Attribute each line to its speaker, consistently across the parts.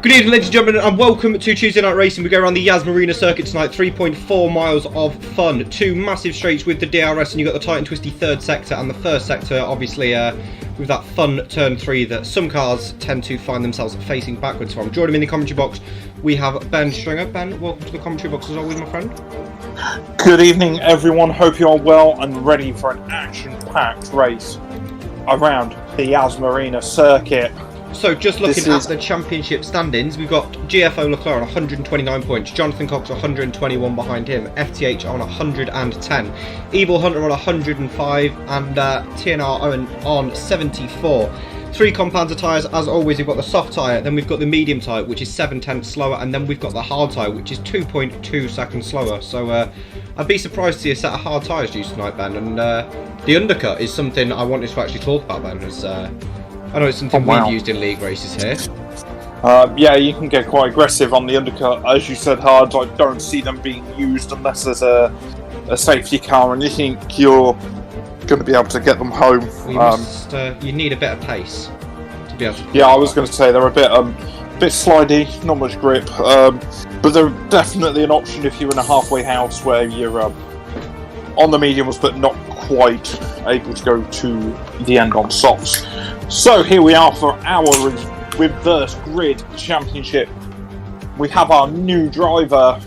Speaker 1: Good evening, ladies and gentlemen, and welcome to Tuesday Night Racing. We go around the Yas Marina circuit tonight, 3.4 miles of fun. Two massive straights with the DRS, and you've got the tight and twisty third sector and the first sector, obviously, with that fun turn 3 that some cars tend to find themselves facing backwards from. Joining me in the commentary box, we have Ben Stringer. Ben, welcome to the commentary box as always, my friend.
Speaker 2: Good evening, everyone. Hope you're well and ready for an action-packed race around the Yas Marina circuit.
Speaker 1: So, just looking at the championship standings, we've got GFO Leclerc on 129 points, Jonathan Cox 121 behind him, FTH on 110, Evil Hunter on 105, and TNR Owen on 74. 3 compounds of tyres, as always. We've got the soft tyre, then we've got the medium tyre, which is 7/10 slower, and then we've got the hard tyre, which is 2.2 seconds slower. So, I'd be surprised to see a set of hard tyres used tonight, Ben. And the undercut is something I wanted to actually talk about, Ben, as I know it's something we've used in league races here.
Speaker 2: Yeah, you can get quite aggressive on the undercut. As you said, hard, I don't see them being used unless there's a safety car and you think you're going to be able to get them home.
Speaker 1: You need a bit of pace to be able to...
Speaker 2: Yeah, I was going to say they're a bit slidey, not much grip, but they're definitely an option if you're in a halfway house where you're on the mediums but not quite able to go to the end on softs. So here we are for our reverse grid championship. We have our new driver,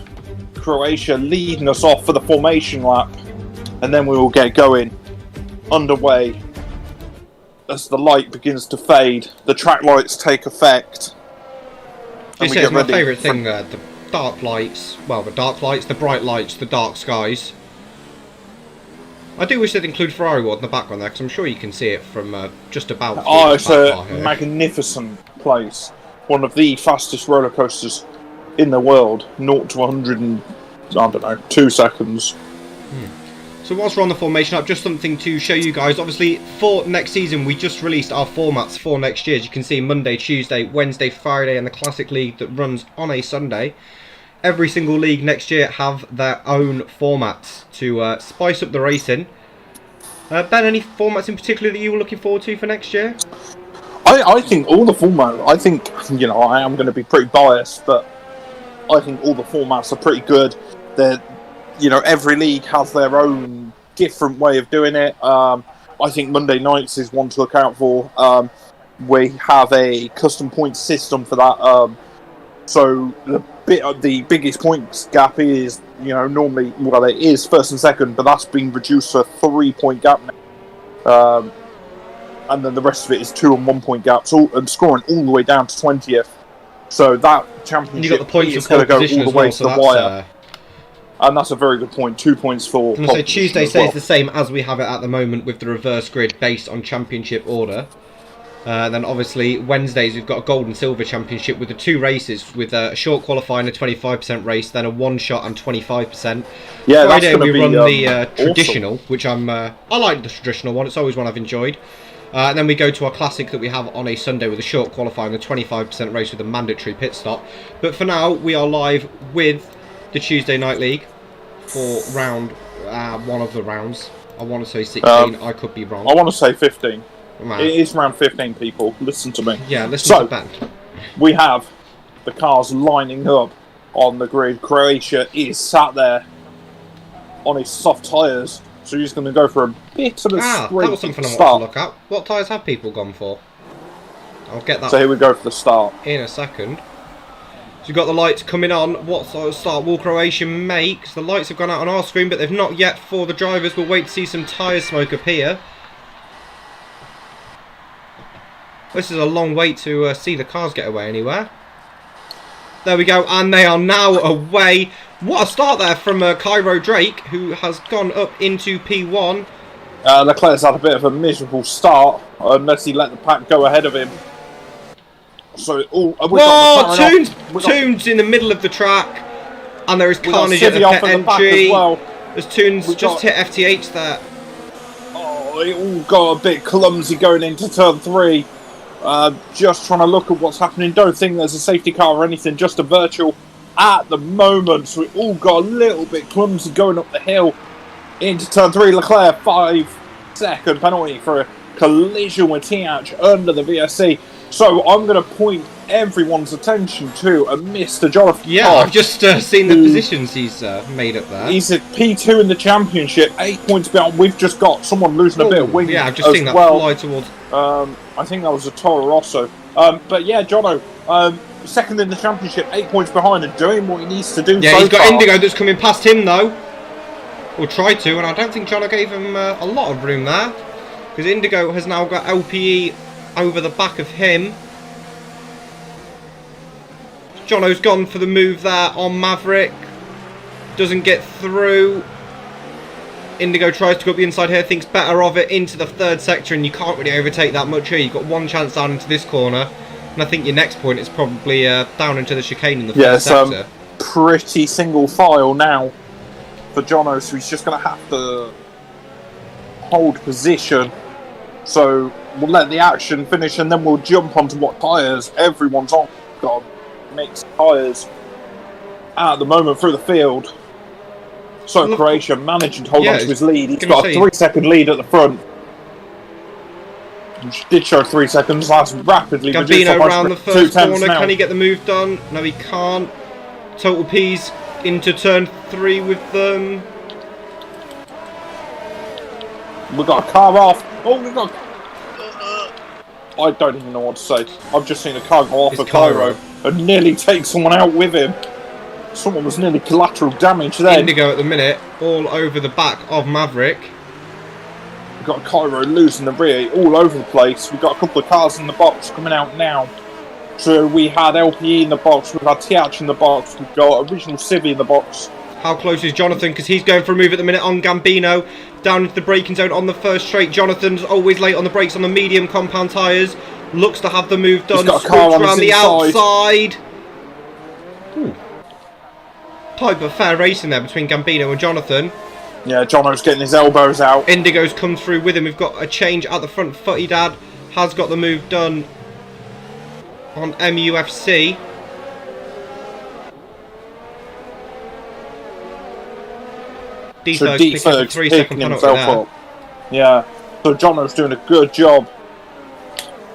Speaker 2: Croatia, leading us off for the formation lap, and then we will get going underway as the light begins to fade. The track lights take effect.
Speaker 1: This is my favourite thing, the dark lights. Well, the dark lights, the bright lights, the dark skies. I do wish they'd include Ferrari World in the background there, because I'm sure you can see it from just about...
Speaker 2: Oh, it's a magnificent place. One of the fastest roller coasters in the world. 0 to 100 in, I don't know, 2 seconds.
Speaker 1: So whilst we're on the formation up, just something to show you guys. Obviously, for next season, we just released our formats for next year. As you can see, Monday, Tuesday, Wednesday, Friday, and the Classic League that runs on a Sunday. Every single league next year have their own formats to spice up the racing. Ben, any formats in particular that you were looking forward to for next year?
Speaker 2: I think all the formats, I think, you know, I am going to be pretty biased, but I think all the formats are pretty good. They're, you know, every league has their own different way of doing it. I think Monday nights is one to look out for. We have a custom point system for that. So the biggest points gap is, you know, normally, well, it is first and second, but that's been reduced to a 3-point gap now. And then the rest of it is 2 and 1 point gaps, and scoring all the way down to 20th. So that championship
Speaker 1: you got the points
Speaker 2: is going to go all the way to the wire. And that's a very good point. 2 points for...
Speaker 1: So Tuesday stays the same as we have it at the moment with the reverse grid based on championship order. Then obviously Wednesdays we've got a gold and silver championship with the 2 races with a short qualifying, a 25% race, then a 1-shot and 25%.
Speaker 2: Yeah,
Speaker 1: Friday we run the
Speaker 2: awesome.
Speaker 1: traditional, which I like the traditional one. It's always one I've enjoyed. And then we go to our classic that we have on a Sunday with a short qualifying, a 25% race with a mandatory pit stop. But for now we are live with the Tuesday Night League for round one of the rounds. I want to say 16. I could be wrong.
Speaker 2: I want to say 15.
Speaker 1: Man.
Speaker 2: It is round 15, people. Listen to me.
Speaker 1: Yeah, listen to Ben.
Speaker 2: We have the cars lining up on the grid. Croatia is sat there on his soft tyres, so he's going to go for a bit of a sprint
Speaker 1: that was something I wanted to look at. What tyres have people gone for? I'll get that.
Speaker 2: So here we go for the start.
Speaker 1: In a second. So you've got the lights coming on. What sort of start will Croatia make? So the lights have gone out on our screen, but they've not yet for the drivers. We'll wait to see some tyre smoke appear. This is a long wait to see the cars get away anywhere. There we go, and they are now away. What a start there from Cairo Drake, who has gone up into P1.
Speaker 2: Leclerc's had a bit of a miserable start, unless he let the pack go ahead of him. So,
Speaker 1: whoa! Toons in the middle of the track, and there is carnage at the pit entry. There's Toons just hit FTH there.
Speaker 2: Oh, it all got a bit clumsy going into turn 3. Just trying to look at what's happening. Don't think there's a safety car or anything, just a virtual at the moment. So it all got a little bit clumsy going up the hill into turn 3. Leclerc, 5-second penalty for a collision with Tiach under the VSC. So I'm going to point everyone's attention to a Mr. Jonathan.
Speaker 1: Yeah,
Speaker 2: Cox,
Speaker 1: I've just seen the positions he's made up there.
Speaker 2: He's at P2 in the championship, 8 points behind. We've just got someone losing a bit of wing.
Speaker 1: Yeah, I've just seen that fly towards.
Speaker 2: I think that was a Toro Rosso. But yeah, Jono, second in the championship, 8 points behind and doing what he needs to do.
Speaker 1: Yeah,
Speaker 2: so
Speaker 1: he's got
Speaker 2: far.
Speaker 1: Indigo that's coming past him though. Or tried to, and I don't think Jono gave him a lot of room there. Because Indigo has now got LPE over the back of him. Jono's gone for the move there on Maverick. Doesn't get through. Indigo tries to go up the inside here, thinks better of it into the third sector, and you can't really overtake that much here. You've got one chance down into this corner, and I think your next point is probably down into the chicane in the first sector.
Speaker 2: Pretty single file now for Jono, so he's just going to have to hold position. So we'll let the action finish, and then we'll jump onto what tyres everyone's on. Got mixed tyres at the moment through the field. So Croatia managing to hold on to his lead. He's got a 3 second lead at the front. He did show 3 seconds. That's rapidly
Speaker 1: Gambino around the first corner. Can he get the move done? No, he can't. Total P's into turn 3 with them.
Speaker 2: We've got a car off. Oh, we've got. I don't even know what to say. I've just seen a car go off of Cairo and nearly take someone out with him. Someone was nearly collateral damage there.
Speaker 1: Indigo at the minute, all over the back of Maverick.
Speaker 2: We've got Cairo losing the rear all over the place. We've got a couple of cars in the box coming out now. So we had LPE in the box, we've had TH in the box, we've got Original Civi in the box.
Speaker 1: How close is Jonathan? Because he's going for a move at the minute on Gambino. Down into the braking zone on the first straight. Jonathan's always late on the brakes on the medium compound tyres. Looks to have the move done.
Speaker 2: He's got a car on
Speaker 1: around the
Speaker 2: inside.
Speaker 1: outside. Ooh. Type of fair racing there between Gambino and Jonathan.
Speaker 2: Yeah, Jono's getting his elbows out.
Speaker 1: Indigo's come through with him. We've got a change at the front. Footy Dad has got the move done on MUFC.
Speaker 2: So D-Ferg's picking himself up. Yeah, so Jono's doing a good job.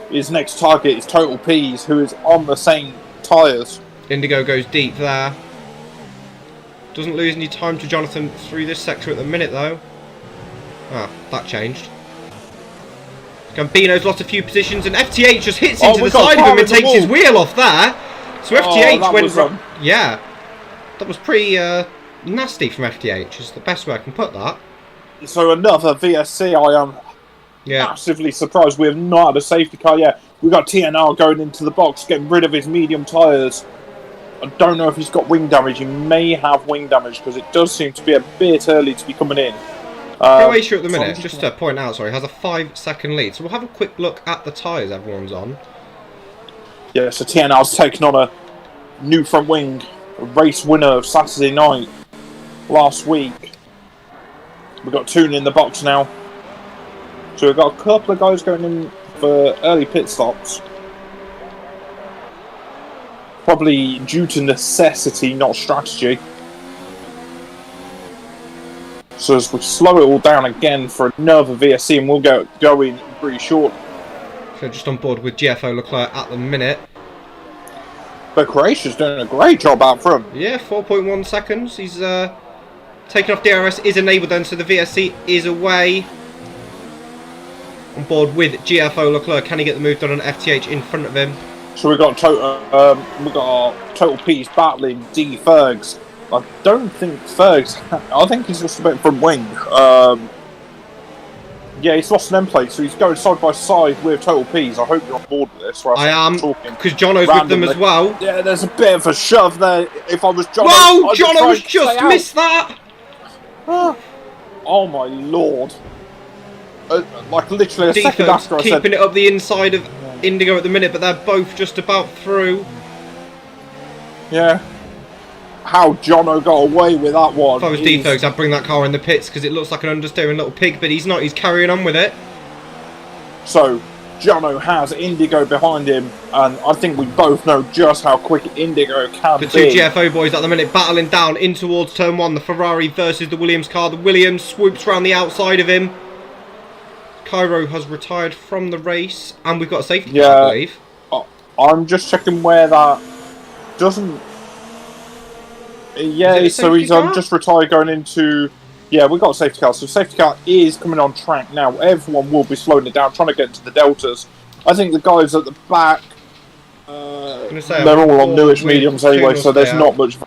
Speaker 2: His next target is Total P's, who is on the same tyres.
Speaker 1: Indigo goes deep there. Doesn't lose any time to Jonathan through this sector at the minute though. Ah, that changed. Gambino's lost a few positions and FTH just hits into the side of him and takes his wheel off there. So FTH went from... Yeah. That was pretty nasty from FTH, is the best way I can put that.
Speaker 2: So another VSC, I am massively surprised we have not had a safety car yet. We've got TNR going into the box, getting rid of his medium tyres. I don't know if he's got wing damage. He may have wing damage because it does seem to be a bit early to be coming in.
Speaker 1: Croatia at the minute, just to point out, sorry, has a 5 second lead. So we'll have a quick look at the tyres everyone's on.
Speaker 2: Yeah, so TNR's taken on a new front wing, a race winner of Saturday night last week. We've got Toon in the box now. So we've got a couple of guys going in for early pit stops. Probably due to necessity, not strategy. So as we slow it all down again for another VSC, and we'll get going pretty short.
Speaker 1: So just on board with GFO Leclerc at the minute.
Speaker 2: But Croatia's doing a great job out front.
Speaker 1: Yeah, 4.1 seconds. He's taken off DRS, is enabled then, so the VSC is away. On board with GFO Leclerc. Can he get the move done on FTH in front of him?
Speaker 2: So we've got Total P's battling D Fergs. I don't think Fergs. I think he's just a bit from wing. Yeah, he's lost an end plate, so he's going side by side with Total P's. I hope you're on board with this.
Speaker 1: I am, because Jono's with them as well.
Speaker 2: Yeah, there's a bit of a shove there. If I was Jono,
Speaker 1: whoa! Jono's just missed that.
Speaker 2: Oh my lord! Like literally a second after I said.
Speaker 1: Keeping it up the inside of Indigo at the minute, but they're both just about through.
Speaker 2: Yeah. How Jono got away with that one.
Speaker 1: If I was D-Fergs, I'd bring that car in the pits because it looks like an understeering little pig, but he's not. He's carrying on with it.
Speaker 2: So, Jono has Indigo behind him, and I think we both know just how quick Indigo can be.
Speaker 1: The two GFO boys at the minute battling down in towards turn 1. The Ferrari versus the Williams car. The Williams swoops around the outside of him. Cairo has retired from the race, and we've got a safety car, I believe.
Speaker 2: I'm just checking where that doesn't. Yeah, so he's just retired going into. Yeah, we got a safety car. So safety car is coming on track now. Everyone will be slowing it down, trying to get to the deltas. I think the guys at the back, they're all on newish mediums anyway, so there's not much.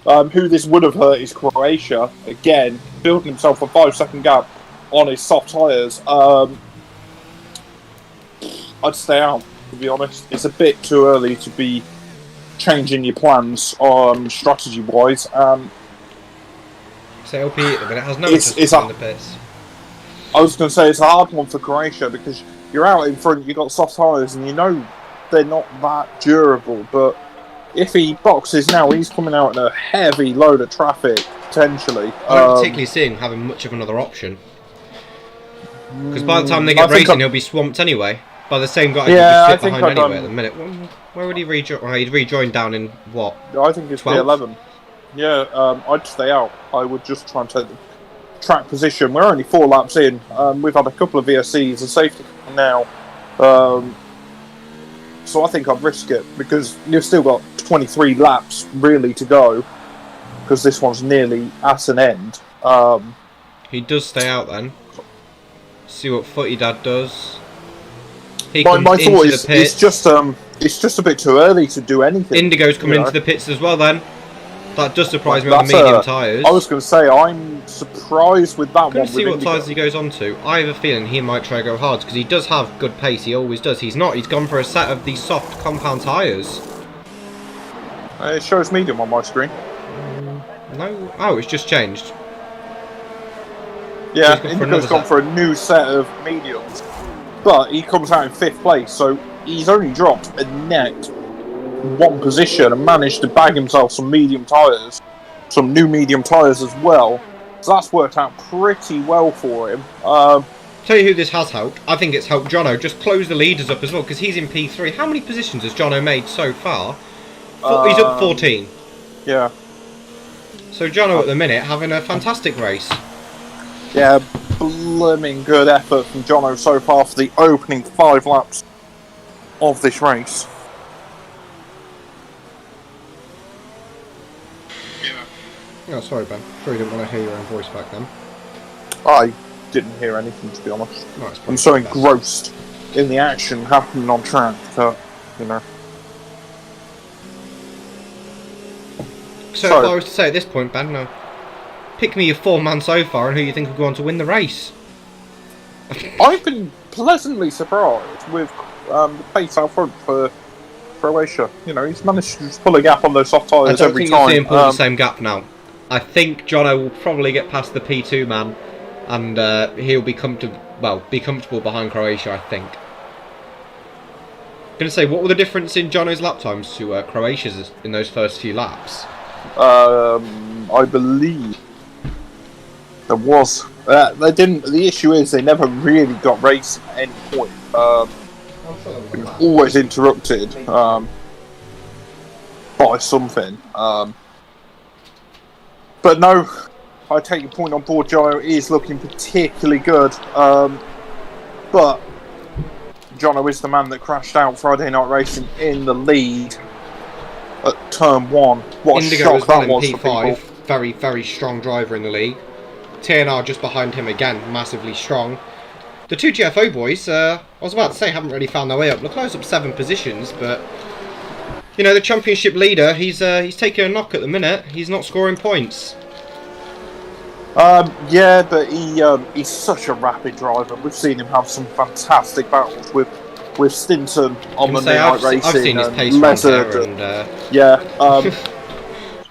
Speaker 2: Who this would have hurt is Croatia. Again, building himself a 5-second gap on his soft tyres. I'd stay out, to be honest. It's a bit too early to be changing your plans strategy-wise.
Speaker 1: So LP at the minute has no interest in the pits.
Speaker 2: I was going to say it's a hard one for Croatia because you're out in front, you've got soft tyres, and you know they're not that durable. But if he boxes now, he's coming out in a heavy load of traffic, potentially.
Speaker 1: I don't particularly see him having much of another option. Because by the time they get racing, he'll be swamped anyway. By the same guy who just sit behind anyway at the minute. Where would he rejoin? Well, he'd rejoin down in what?
Speaker 2: I think it's P11. Yeah, I'd stay out. I would just try and take the track position. We're only 4 laps in. We've had a couple of VSCs, a safety car now. So I think I'd risk it because you've still got 23 laps really to go because this one's nearly at an end.
Speaker 1: He does stay out then. See what Footy Dad does.
Speaker 2: My thought is it's just a bit too early to do anything.
Speaker 1: Indigo's coming into the pits as well then. That does surprise me on the medium tyres.
Speaker 2: I was going to say, I'm surprised with that one.
Speaker 1: Let's see what tyres he goes on to. I have a feeling he might try to go hard because he does have good pace. He always does. He's not. He's gone for a set of these soft compound tyres.
Speaker 2: It shows medium on my screen.
Speaker 1: No. Oh, it's just changed.
Speaker 2: Yeah, Indigo's gone for a new set of mediums. But he comes out in 5th place, so he's only dropped a net 1 position and managed to bag himself some medium tyres, some new medium tyres as well. So that's worked out pretty well for him.
Speaker 1: Tell you who this has helped. I think it's helped Jono just close the leaders up as well because he's in P3. How many positions has Jono made so far? He's up 14.
Speaker 2: Yeah.
Speaker 1: So Jono at the minute having a fantastic race.
Speaker 2: Yeah, blooming good effort from Jono so far for the opening 5 laps of this race.
Speaker 1: Oh, sorry, Ben. Sure you didn't want to hear your own voice back then.
Speaker 2: I didn't hear anything, to be honest.
Speaker 1: No,
Speaker 2: I'm so engrossed in the action happening on track that, you know.
Speaker 1: So if I was to say at this point, Ben, pick me your 4-man so far and who you think will go on to win the race.
Speaker 2: I've been pleasantly surprised with the pace out front for Croatia. You know, he's managed to just pull a gap on those soft tyres every time.
Speaker 1: I don't think you'll see him pull the same gap now. I think Jono will probably get past the P2 man, and he'll be comfortable behind Croatia. I think. I'm gonna say, what were the difference in Jono's lap times to Croatia's in those first few laps?
Speaker 2: I believe there was. They didn't. The issue is they never really got racing at any point. Always interrupted by something. But no, I take your point on board. Jono is looking particularly good. But Jono is the man that crashed out Friday night racing in the lead at turn 1. What a shock that was for people.
Speaker 1: Very, very strong driver in the league. TNR just behind him again, massively strong. The 2 GFO boys, I was about to say, haven't really found their way up. Leclerc's up 7 positions, but you know, the championship leader, he's taking a knock at the minute. He's not scoring points.
Speaker 2: Yeah, but he's such a rapid driver. We've seen him have some fantastic battles with Stinson on Monday Night Racing.
Speaker 1: I've seen his pace and
Speaker 2: yeah.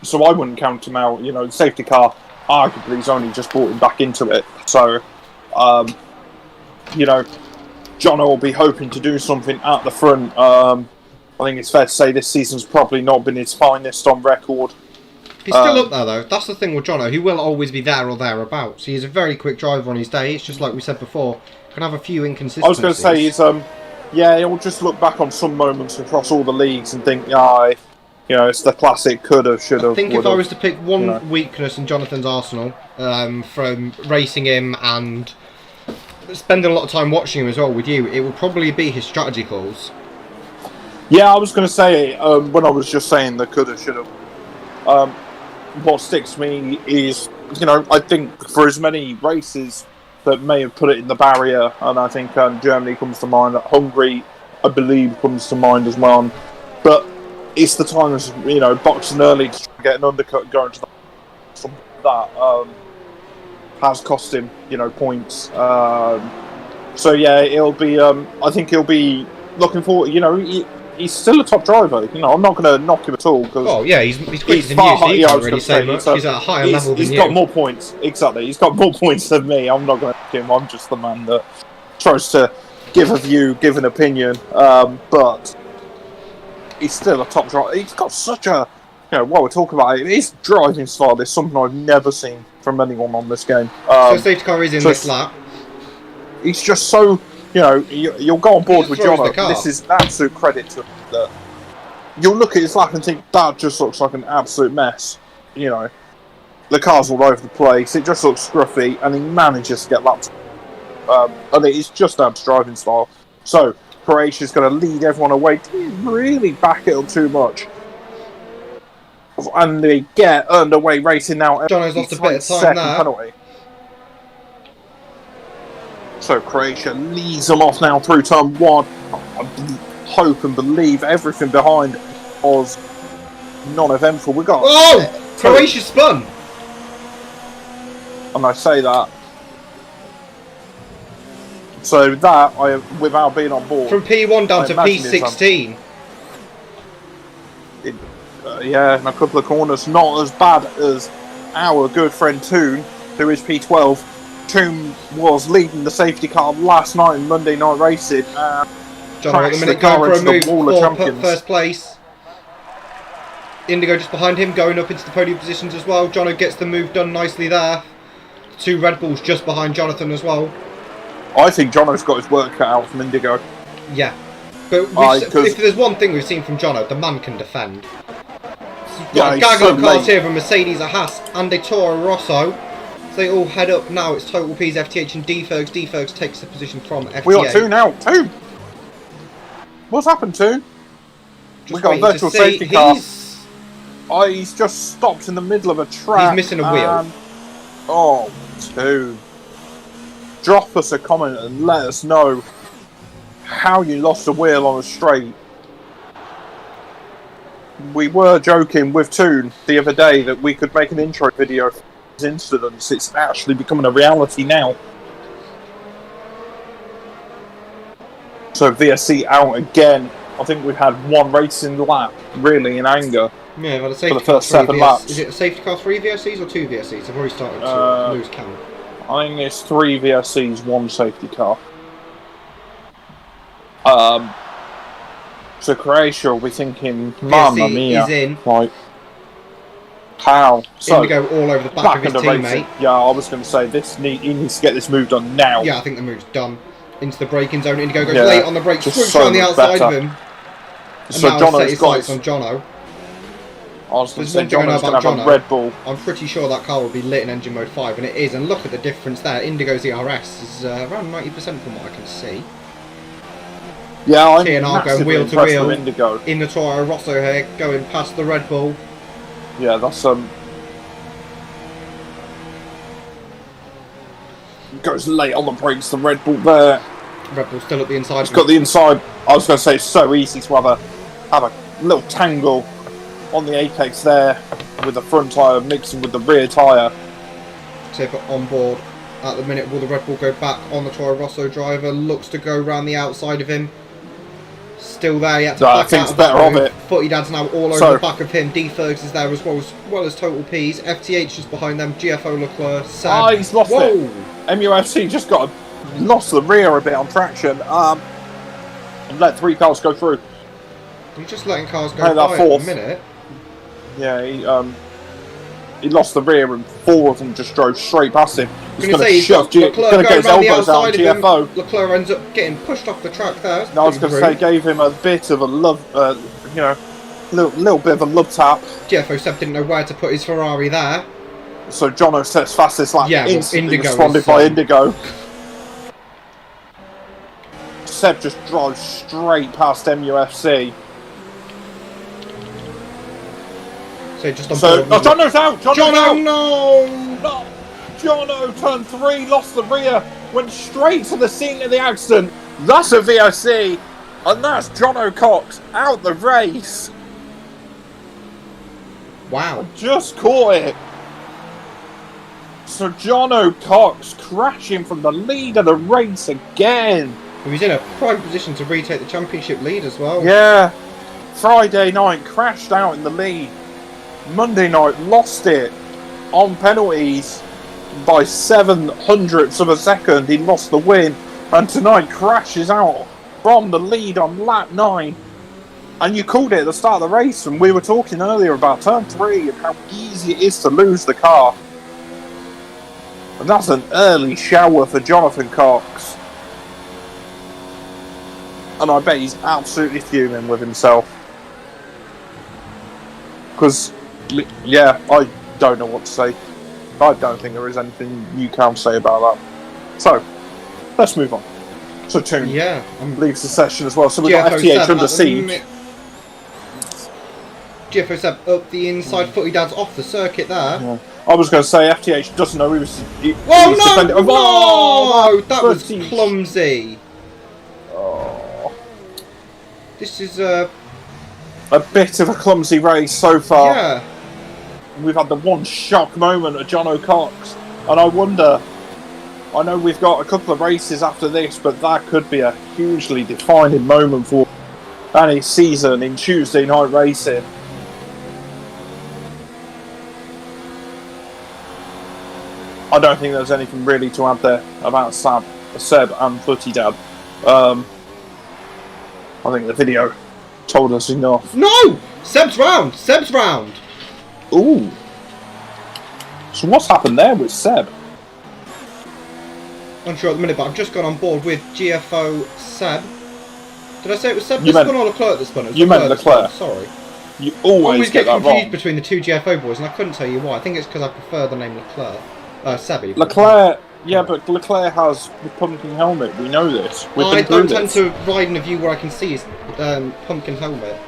Speaker 2: So I wouldn't count him out. You know, the safety car, arguably, he's only just brought him back into it. So, you know, Jono will be hoping to do something at the front. I think it's fair to say this season's probably not been his finest on record.
Speaker 1: He's still up there, though. That's the thing with Jono. He will always be there or thereabouts. He's a very quick driver on his day. It's just like we said before. Can have a few inconsistencies.
Speaker 2: I was going to say, he'll just look back on some moments across all the leagues and think, you know, it's the classic could have, should have.
Speaker 1: I think if I was to pick one weakness in Jonathan's arsenal, from racing him and spending a lot of time watching him as well with you, it would probably be his strategy calls.
Speaker 2: Yeah, I was going to say, when I was just saying the coulda, shoulda, what sticks to me is, I think for as many races that may have put it in the barrier, and I think Germany comes to mind, Hungary, I believe, comes to mind as well. But it's the times, boxing early to try and get an undercut going to the something like that has cost him, points. So yeah, it'll be. I think he'll be looking forward. He's still a top driver. I'm not going to knock him at all because.
Speaker 1: Oh yeah, he's quicker than you. So you can't really say much. He's at a higher level than you.
Speaker 2: He's got more points. Exactly, he's got more points than me. I'm not going to knock him. I'm just the man that tries to give a view, give an opinion. But he's still a top driver. He's got such a. While we're talking about it, his driving style is something I've never seen from anyone on this game.
Speaker 1: So safety car is in this lap.
Speaker 2: He's just so, you'll go on board with Jono. This is absolute credit to him. That you'll look at his lap and think, that just looks like an absolute mess. The car's all over the place, it just looks scruffy, and he manages to get lapped. And it's just Ab's driving style. So, Croatia's going to lead everyone away. Didn't really back it up too much. And they get underway racing now.
Speaker 1: Jono's lost a bit of time there.
Speaker 2: Penalty. So Croatia leads them off now through turn 1. I hope and believe everything behind was non-eventful. We got.
Speaker 1: Oh! Croatia spun!
Speaker 2: And I say that. So that, without being on board.
Speaker 1: From P1 down to P16.
Speaker 2: Yeah, in a couple of corners. Not as bad as our good friend Toon, who is P12. Toon was leading the safety car last night in Monday Night Racing.
Speaker 1: John at the minute going for a move for first place. Indigo just behind him, going up into the podium positions as well. Jono gets the move done nicely there. 2 Red Bulls just behind Jonathan as well.
Speaker 2: I think Jono's got his work cut out from Indigo.
Speaker 1: Yeah. But if there's one thing we've seen from Jono, the man can defend. He's got a gaggle of cars here, a Mercedes, a Haas and a Toro Rosso. So they all head up now. It's Total P's, FTH and D-Fergs. D-Fergs takes the position from FTH.
Speaker 2: We got 2 now. 2! What's happened to? We got a virtual safety car. He's just stopped in the middle of a track.
Speaker 1: He's missing a wheel.
Speaker 2: Oh, 2. Drop us a comment and let us know how you lost a wheel on a straight. We were joking with Toon the other day that we could make an intro video for these incidents. It's actually becoming a reality now. So VSC out again. I think we've had 1 racing lap, really, in anger.
Speaker 1: Yeah, but
Speaker 2: for the first 7 laps.
Speaker 1: Is it a safety car 3 VSCs or 2 VSCs? I've already started to lose count.
Speaker 2: I think it's 3 VSCs, 1 safety car. So Croatia will be thinking, Mamma mia.
Speaker 1: Is in.
Speaker 2: Like, how? So,
Speaker 1: Indigo all over the back of his teammate.
Speaker 2: Yeah, I was going to say, he needs to get this move done now.
Speaker 1: Yeah, I think the move's done. Into the braking zone. Indigo goes late on the brakes, swoops around the outside of him. And
Speaker 2: so
Speaker 1: now
Speaker 2: Jono's
Speaker 1: set his sights on Jono.
Speaker 2: I was going to say, Jono's going to have a Red Bull.
Speaker 1: I'm pretty sure that car will be lit in engine mode 5, and it is. And look at the difference there. Indigo's RRC is around 90% from what I can see.
Speaker 2: Yeah, I'm
Speaker 1: TNR going wheel to wheel
Speaker 2: Indigo.
Speaker 1: in the Toro Rosso here, going past the Red Bull.
Speaker 2: Yeah, that's goes late on the brakes. The Red Bull there.
Speaker 1: Red Bull still at the inside.
Speaker 2: It's got the inside. I was going to say it's so easy to have a little tangle on the apex there with the front tyre mixing with the rear tyre.
Speaker 1: Tip on board. At the minute, will the Red Bull go back on the Toro Rosso driver? Looks to go around the outside of him. Still there, he had to back out of
Speaker 2: better of it.
Speaker 1: Footy Dad's now all over the back of him. D-Fergs is there as well as Total P's. FTH is behind them. GFO Leclerc.
Speaker 2: He's lost it. MUFC just lost the rear a bit on traction. And let 3 cars go through.
Speaker 1: You're just letting cars go by at the minute.
Speaker 2: Yeah, he lost the rear and 4 of them just drove straight past him. He's going to shove. He's going to get his elbows out on GFO.
Speaker 1: Leclerc ends up getting pushed off the track there.
Speaker 2: No, I was going to say, gave him a bit of a love, little bit of a love tap.
Speaker 1: GFO Seb didn't know where to put his Ferrari there.
Speaker 2: So Jono sets fastest lap.
Speaker 1: Yeah,
Speaker 2: instantly responded by Indigo. Seb just drives straight past MUFC.
Speaker 1: So just on
Speaker 2: So,
Speaker 1: board.
Speaker 2: Jono's out! Jono's out!
Speaker 1: no!
Speaker 2: No! Jono turned 3, lost the rear, went straight to the scene of the accident. That's a VOC, and that's Jono Cox out the race.
Speaker 1: Wow.
Speaker 2: Just caught it. So Jono Cox crashing from the lead of the race again.
Speaker 1: He was in a prime position to retake the championship lead as well.
Speaker 2: Yeah. Friday night crashed out in the lead. Monday night lost it on penalties by 700ths of a second. He lost the win, and tonight crashes out from the lead on lap 9. And you called it at the start of the race, and we were talking earlier about turn 3 and how easy it is to lose the car. And that's an early shower for Jonathan Cox. And I bet he's absolutely fuming with himself. Because, yeah, I don't know what to say. I don't think there is anything you can say about that. So, let's move on. So, Toon leaves the session as well. So, we've got FTH under siege.
Speaker 1: GFO Seb up the inside foot. He dad's off the circuit there.
Speaker 2: Yeah. I was going to say, FTH doesn't know he was defending.
Speaker 1: Oh, that was clumsy.
Speaker 2: Oh.
Speaker 1: This is a
Speaker 2: bit of a clumsy race so far.
Speaker 1: Yeah.
Speaker 2: We've had the one shock moment of Jono Cox, and I wonder, I know we've got a couple of races after this, but that could be a hugely defining moment for any season in Tuesday night racing. I don't think there's anything really to add there about Seb and Footy Dad. I think the video told us enough.
Speaker 1: No! Seb's round! Seb's round!
Speaker 2: Ooh. So what's happened there with Seb?
Speaker 1: Unsure at the minute, but I've just gone on board with GFO Seb. Did I say it was Seb?
Speaker 2: You
Speaker 1: This one or Leclerc this one?
Speaker 2: You meant Leclerc.
Speaker 1: Sorry.
Speaker 2: You always
Speaker 1: get
Speaker 2: that
Speaker 1: confused
Speaker 2: wrong.
Speaker 1: between the two GFO boys, and I couldn't tell you why. I think it's because I prefer the name Leclerc. Sebby.
Speaker 2: Leclerc, yeah, but Leclerc has the pumpkin helmet. We know this.
Speaker 1: I don't tend to ride in a view where I can see his pumpkin helmet.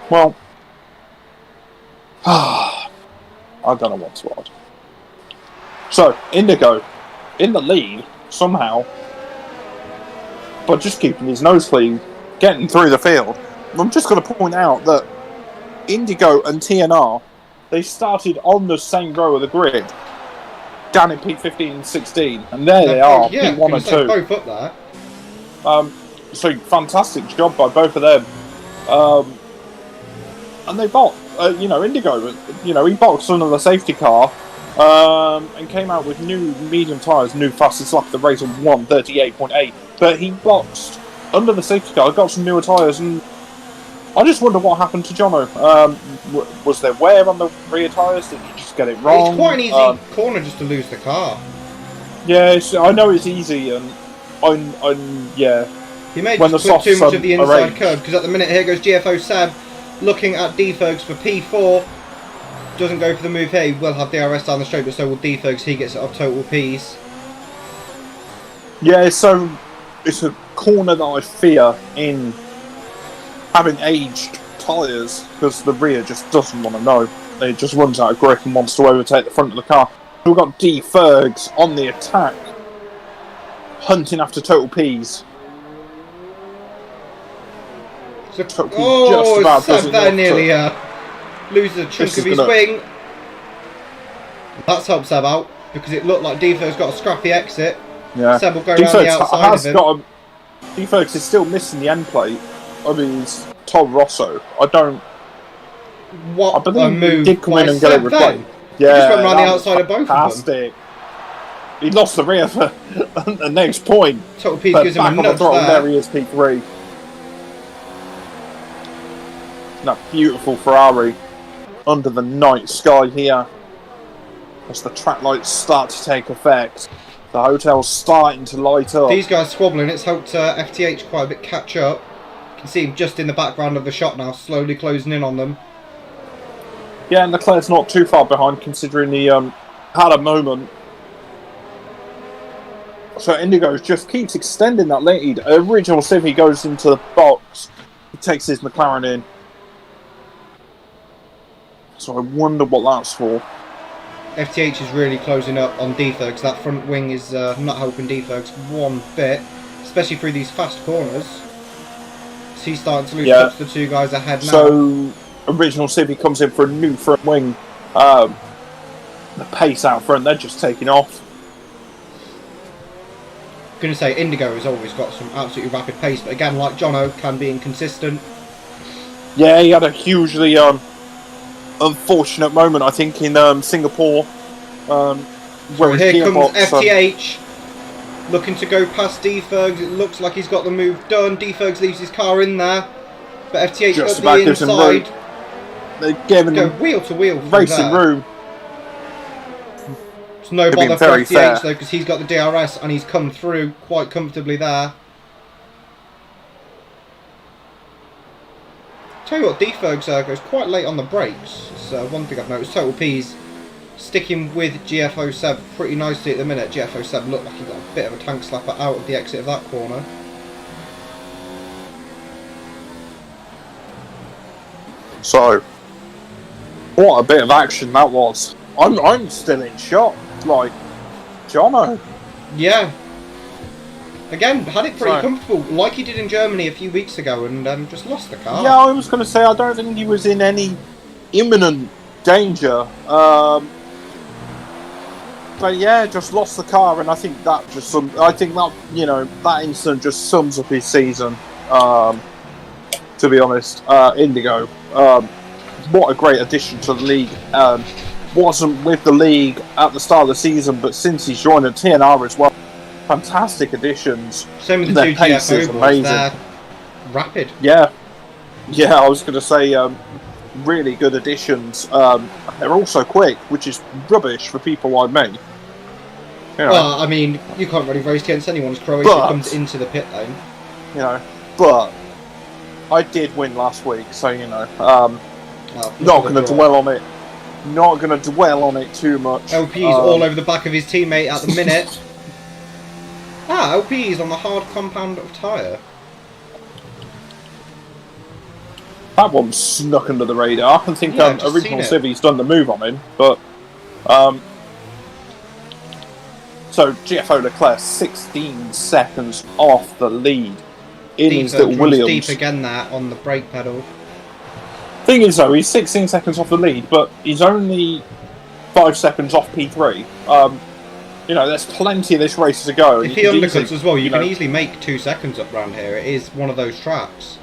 Speaker 2: Well, I don't know what to add. So, Indigo, in the lead, somehow, but just keeping his nose clean, getting through the field. I'm just going to point out that Indigo and TNR, they started on the same row of the grid, down in P15 and 16, and there they are,
Speaker 1: yeah,
Speaker 2: P1 and 2.
Speaker 1: Both up there.
Speaker 2: So, fantastic job by both of them. And they boxed, Indigo, he boxed under the safety car and came out with new medium tyres, new fastest lap of the race of 1:38.8. But he boxed under the safety car, got some newer tyres, and I just wonder what happened to Jono. Was there wear on the rear tyres? Did he just get it wrong?
Speaker 1: It's quite an easy corner just to lose the car.
Speaker 2: Yeah, I know it's easy, and yeah.
Speaker 1: He may
Speaker 2: when
Speaker 1: just
Speaker 2: the
Speaker 1: put too much of the inside
Speaker 2: arranged.
Speaker 1: curve, because at the minute here goes GFO Seb looking at D-Fergs for P4. Doesn't go for the move here, he will have DRS down the straight, but so will D-Fergs, he gets it off total Ps.
Speaker 2: Yeah, so it's a corner that I fear in having aged tyres, because the rear just doesn't want to know. It just runs out of grip and wants to overtake the front of the car. We've got D-Fergs on the attack, hunting after total Ps.
Speaker 1: So,
Speaker 2: just about
Speaker 1: Seb there nearly loses a chunk of his wing. That's helped Seb out, because it looked like D-Fergs got a scrappy exit.
Speaker 2: Yeah.
Speaker 1: Seb will go around the outside of him.
Speaker 2: D-Fergs is still missing the end plate. I mean, it's Tom Rosso. I believe
Speaker 1: a move
Speaker 2: he did come in and get it replaced.
Speaker 1: Yeah, he just went around the outside of both of them.
Speaker 2: He lost the rear for the next point.
Speaker 1: Total P gives him a nuts
Speaker 2: there he is, P3. That beautiful Ferrari under the night sky here. As the track lights start to take effect, the hotel's starting to light up.
Speaker 1: These guys squabbling, it's helped FTH quite a bit catch up. You can see him just in the background of the shot now, slowly closing in on them.
Speaker 2: Yeah, and Leclerc's not too far behind, considering he had a moment. So Indigo just keeps extending that lead. Original Civ, he goes into the box He takes his McLaren in. So I wonder what that's for.
Speaker 1: FTH is really closing up on D-Fergs. That front wing is not helping D-Fergs one bit, especially through these fast corners. So he's starting to lose touch the two guys ahead now.
Speaker 2: So Original Civi comes in for a new front wing. The pace out front, they're just taking off.
Speaker 1: Going to say Indigo has always got some absolutely rapid pace, but again, like Jono, can be inconsistent.
Speaker 2: Yeah, he had a hugely unfortunate moment, I think, in Singapore.
Speaker 1: Where here comes FTH, looking to go past D-Fergs. It looks like he's got the move done. D-Fergs leaves his car in there, but FTH
Speaker 2: just
Speaker 1: at the inside.
Speaker 2: They're giving him
Speaker 1: wheel to wheel
Speaker 2: racing room.
Speaker 1: It's no bother for FTH though, because he's got the DRS and he's come through quite comfortably there. Tell you what, D-Fergs goes quite late on the brakes. So one thing I've noticed, Total P's sticking with GFO Seb pretty nicely at the minute. GFO Seb looked like he got a bit of a tank slapper out of the exit of that corner.
Speaker 2: So, what a bit of action that was. I'm still in shock. Like, Jono.
Speaker 1: Yeah. Again, had it pretty comfortable, like he did in Germany a few weeks ago, and just lost the car.
Speaker 2: Yeah, I was going to say, I don't think he was in any imminent danger. But yeah, just lost the car, and I think that that incident just sums up his season. To be honest, Indigo, what a great addition to the league. Wasn't with the league at the start of the season, but since he's joined the TNR as well, fantastic additions.
Speaker 1: Same with the two GFO boys, they're rapid.
Speaker 2: Yeah, I was going to say, really good additions. They're also quick, which is rubbish for people like me. You know,
Speaker 1: well, I mean, you can't really race against anyone. Croatia comes into the pit lane.
Speaker 2: You know, but I did win last week, so you know, not going to dwell on it. Not going to dwell on it too much.
Speaker 1: LP's all over the back of his teammate at the minute. LP's on the hard compound of tyre.
Speaker 2: That one snuck under the radar. I think Original Civi's done the move on him, but so GFO Leclerc 16 seconds off the lead in his little Williams.
Speaker 1: Deep again there on the brake pedal.
Speaker 2: Thing is though, he's 16 seconds off the lead, but he's only 5 seconds off P3. You know, there's plenty of this race to go.
Speaker 1: If he undercuts as well, you can easily make 2 seconds up round here. It is one of those tracks.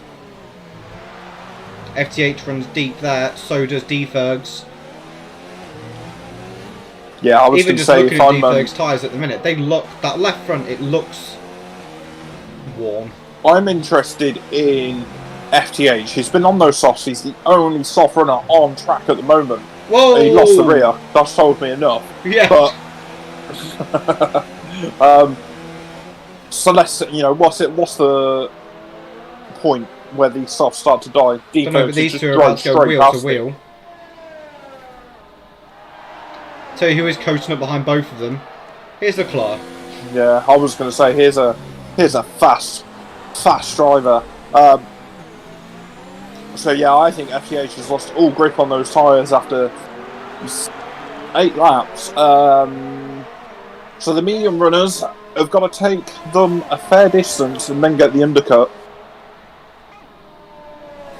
Speaker 1: FTH runs deep there, so does D-Fergs.
Speaker 2: Yeah, I was going to say,
Speaker 1: even just looking at D-Fergs' tyres at the minute, they look, that left front, it looks worn. I'm
Speaker 2: interested in FTH. He's been on those softs. He's the only soft runner on track at the moment.
Speaker 1: Whoa!
Speaker 2: And he lost the rear. That's told me enough.
Speaker 1: Yeah.
Speaker 2: But so let's, you know, what's the point where these softs start to die?
Speaker 1: But these two are about to go wheel to wheel. Tell you who is coasting up behind both of them. Here's Leclerc.
Speaker 2: Yeah, I was going to say here's a fast driver. So yeah, I think FTH has lost all grip on those tyres after 8 laps. So the medium runners have got to take them a fair distance and then get the undercut.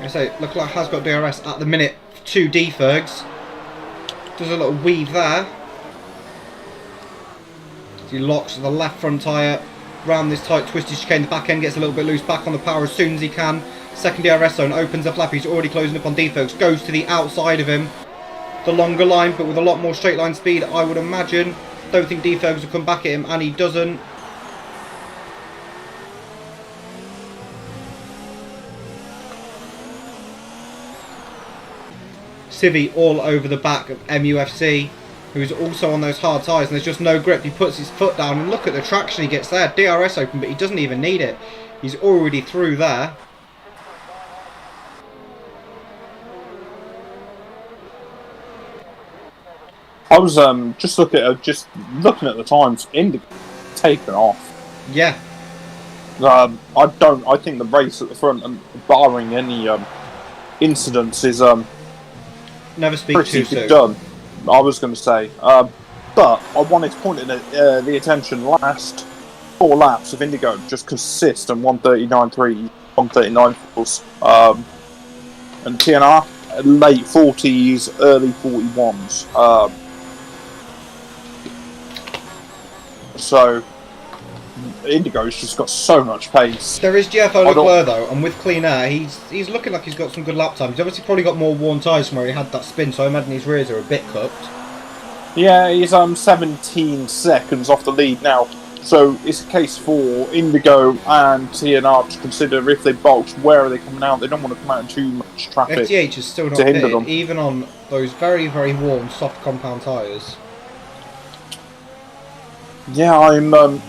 Speaker 1: I say Leclerc has got DRS at the minute. 2 D-Fergs. Does a little weave there. He locks the left front tyre round this tight twisted chicane. The back end gets a little bit loose, back on the power as soon as he can. Second DRS zone opens up lap. He's already closing up on D-Fergs. Goes to the outside of him. The longer line, but with a lot more straight line speed, I would imagine. Don't think D-Fergs will come back at him, and he doesn't. Civi all over the back of MUFC, who's also on those hard tyres, and there's just no grip. He puts his foot down, and look at the traction he gets there. DRS open, but he doesn't even need it. He's already through there.
Speaker 2: I was just looking at the times. Indigo taken off.
Speaker 1: Yeah.
Speaker 2: I don't. I think the race at the front, and barring any incidents, is
Speaker 1: Never speak
Speaker 2: pretty
Speaker 1: too soon.
Speaker 2: done. I was going to say, but I wanted to point the attention. Last 4 laps of Indigo just consistent 139.3, 139.4s, and TNR late 40s, early 41s. So Indigo's just got so much pace.
Speaker 1: There is GFO Leclerc though, and with clean air, he's looking like he's got some good lap times. He's obviously probably got more worn tyres from where he had that spin, so I imagine his rears are a bit cooked.
Speaker 2: Yeah, he's 17 seconds off the lead now. So it's a case for Indigo and TNR to consider if they box, where are they coming out? They don't want to come out in too much traffic.
Speaker 1: FTH is still not
Speaker 2: to hinder
Speaker 1: pitted,
Speaker 2: them.
Speaker 1: even on those very, very warm, soft compound tyres.
Speaker 2: Yeah, I'm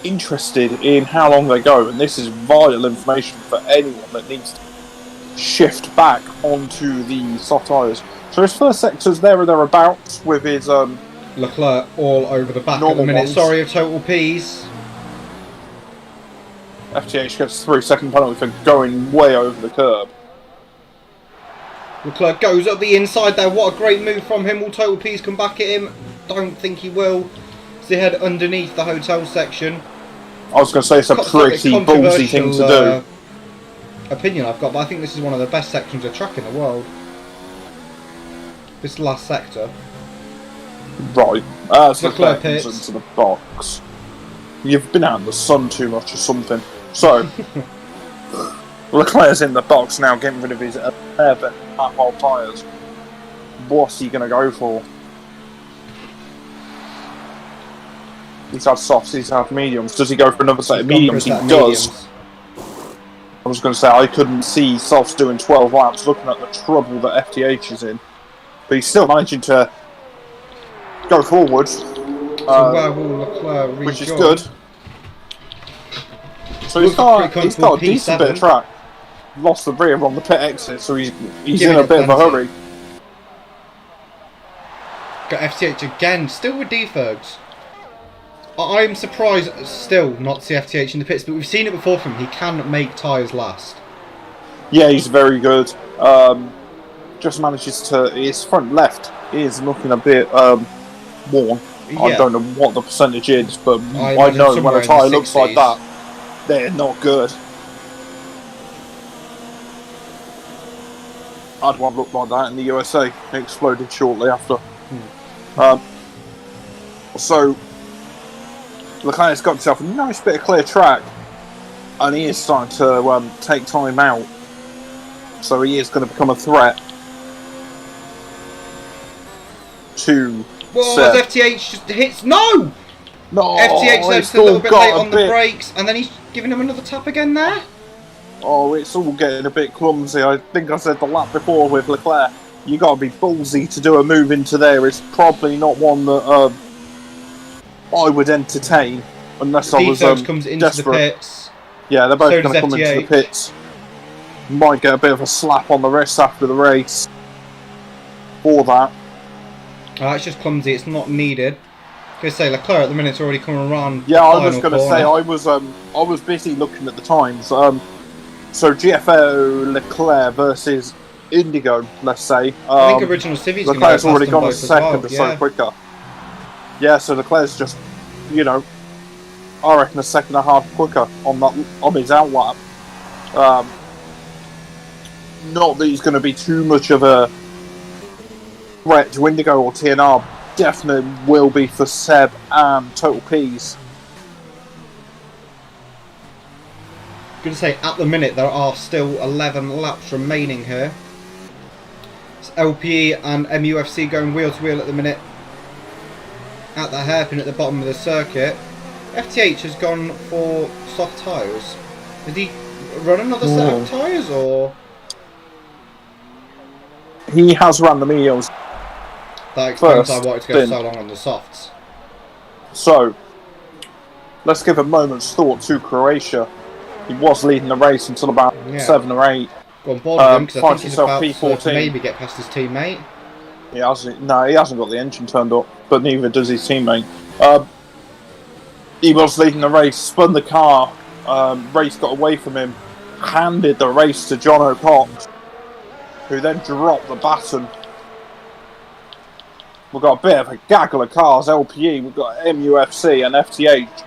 Speaker 2: interested in how long they go, and this is vital information for anyone that needs to shift back onto the soft tyres. So his first sector's there or thereabouts with his
Speaker 1: Leclerc all over the back at the minute.
Speaker 2: Ones.
Speaker 1: Sorry of total P's.
Speaker 2: FTH gets a 3-second penalty for going way over the curb.
Speaker 1: Leclerc goes up the inside there. What a great move from him. Will total P's come back at him? Don't think he will. As they head underneath the hotel section.
Speaker 2: I was going to say it's a pretty ballsy thing to do.
Speaker 1: Opinion I've got, but I think this is one of the best sections of track in the world. This last sector.
Speaker 2: Right. So
Speaker 1: Leclerc
Speaker 2: Leclerc comes
Speaker 1: pits.
Speaker 2: into the box. You've been out in the sun too much or something. So, Leclerc's in the box now, getting rid of his 11 half-hole tyres. What's he going to go for? He's had softs, he's had mediums. Does he go for another set of mediums? He does. I was going to say, I couldn't see softs doing 12 laps looking at the trouble that FTH is in. But he's still managing to go forward.
Speaker 1: So where will Leclerc rejoin?
Speaker 2: Which is good. So he's got a decent bit of track. Lost the rear on the pit exit, so he's in a bit of a hurry.
Speaker 1: Got FTH again, still with defergs. I'm surprised still not to see FTH in the pits, but we've seen it before from him. He can make tyres last.
Speaker 2: Yeah, he's very good. Just manages to... His front left is looking a bit worn. Yeah. I don't know what the percentage is, but I know when a tyre looks like that, they're not good. I had one look like that in the USA. It exploded shortly after. So, Leclerc's got himself a nice bit of clear track, and he is starting to take time out. So he is going to become a threat to
Speaker 1: Seb. FTH just hits... No!
Speaker 2: No!
Speaker 1: FTH left a little bit late on the brakes, and then he's giving him another tap again there.
Speaker 2: Oh, it's all getting a bit clumsy. I think I said the lap before with Leclerc, you got to be ballsy to do a move into there. It's probably not one that I would entertain unless I was
Speaker 1: comes into
Speaker 2: desperate.
Speaker 1: The pits.
Speaker 2: Yeah, they're both going to come into the pits. Might get a bit of a slap on the wrist after the race for that.
Speaker 1: It's just clumsy. It's not needed. I was going to say Leclerc at the minute's already coming around.
Speaker 2: Yeah, I was going to say I was busy looking at the times. So GFO Leclerc versus Indigo, let's say.
Speaker 1: I think original Civi's
Speaker 2: Leclerc's already gone a second or so quicker. Yeah, so Leclerc's just, I reckon a second and a half quicker on his outlap. Not that he's going to be too much of a threat to Indigo or TNR. Definitely will be for Seb and Total P's.
Speaker 1: Good to say, at the minute there are still 11 laps remaining here. It's LPE and MUFC going wheel to wheel at the minute. At the hairpin at the bottom of the circuit. FTH has gone for soft tyres. Did he run another set of tyres or?
Speaker 2: He has run the mediums.
Speaker 1: That explains why I wanted to go so long on the softs.
Speaker 2: So, let's give a moment's thought to Croatia. He was leading the race until about 7 or 8.
Speaker 1: Go on board with him because I think he's about
Speaker 2: P14.
Speaker 1: to maybe get past his teammate.
Speaker 2: He hasn't got the engine turned up, but neither does his teammate. He was leading the race, spun the car race got away from him, handed the race to John O'Cox, who then dropped the baton. We've got a bit of a gaggle of cars, LPE, we've got MUFC and FTH.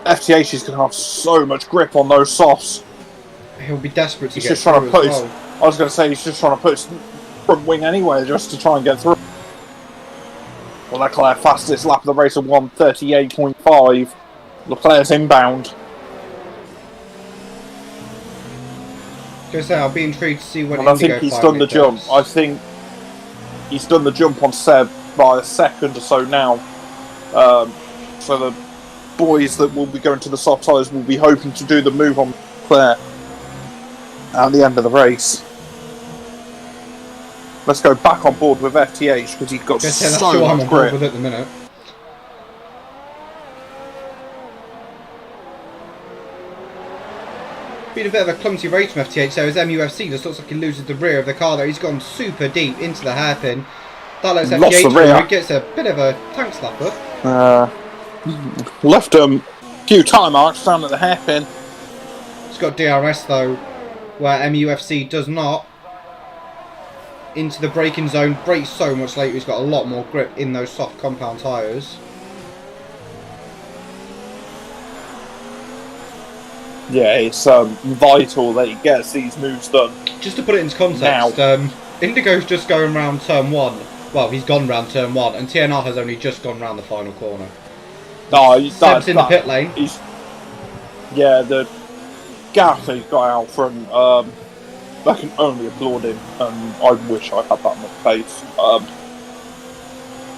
Speaker 2: FTH is going to have so much grip on those softs.
Speaker 1: He'll be desperate to
Speaker 2: he's
Speaker 1: get
Speaker 2: just trying
Speaker 1: through
Speaker 2: to put
Speaker 1: as
Speaker 2: his,
Speaker 1: well.
Speaker 2: I was going to say, he's just trying to put his front wing anywhere just to try and get through. Well, Leclerc fastest lap of the race of 1:38.5. Leclerc's inbound.
Speaker 1: Just say, I'll be intrigued to see when
Speaker 2: And I think he's done the jump. I think he's done the jump on Seb by a second or so now. So the boys that will be going to the soft tyres will be hoping to do the move on Leclerc at the end of the race. Let's go back on board with FTH because he's got so much grip.
Speaker 1: With at the minute. Been a bit of a clumsy race from FTH there as MUFC just looks like he loses the rear of the car there. He's gone super deep into the hairpin. That lets FTH through. He gets a bit of a tank slapper.
Speaker 2: Left a few tyre marks down at the hairpin.
Speaker 1: It's got DRS though, where MUFC does not. Into the braking zone, brakes so much later, he's got a lot more grip in those soft compound tyres.
Speaker 2: Yeah, it's vital that he gets these moves done.
Speaker 1: Just to put it into context, Indigo's just going round turn 1. Well, he's gone round turn 1, and TNR has only just gone round the final corner.
Speaker 2: No,
Speaker 1: Seb's in the pit lane.
Speaker 2: Yeah, the gap he's got out front, I can only applaud him, and I wish I had that much pace.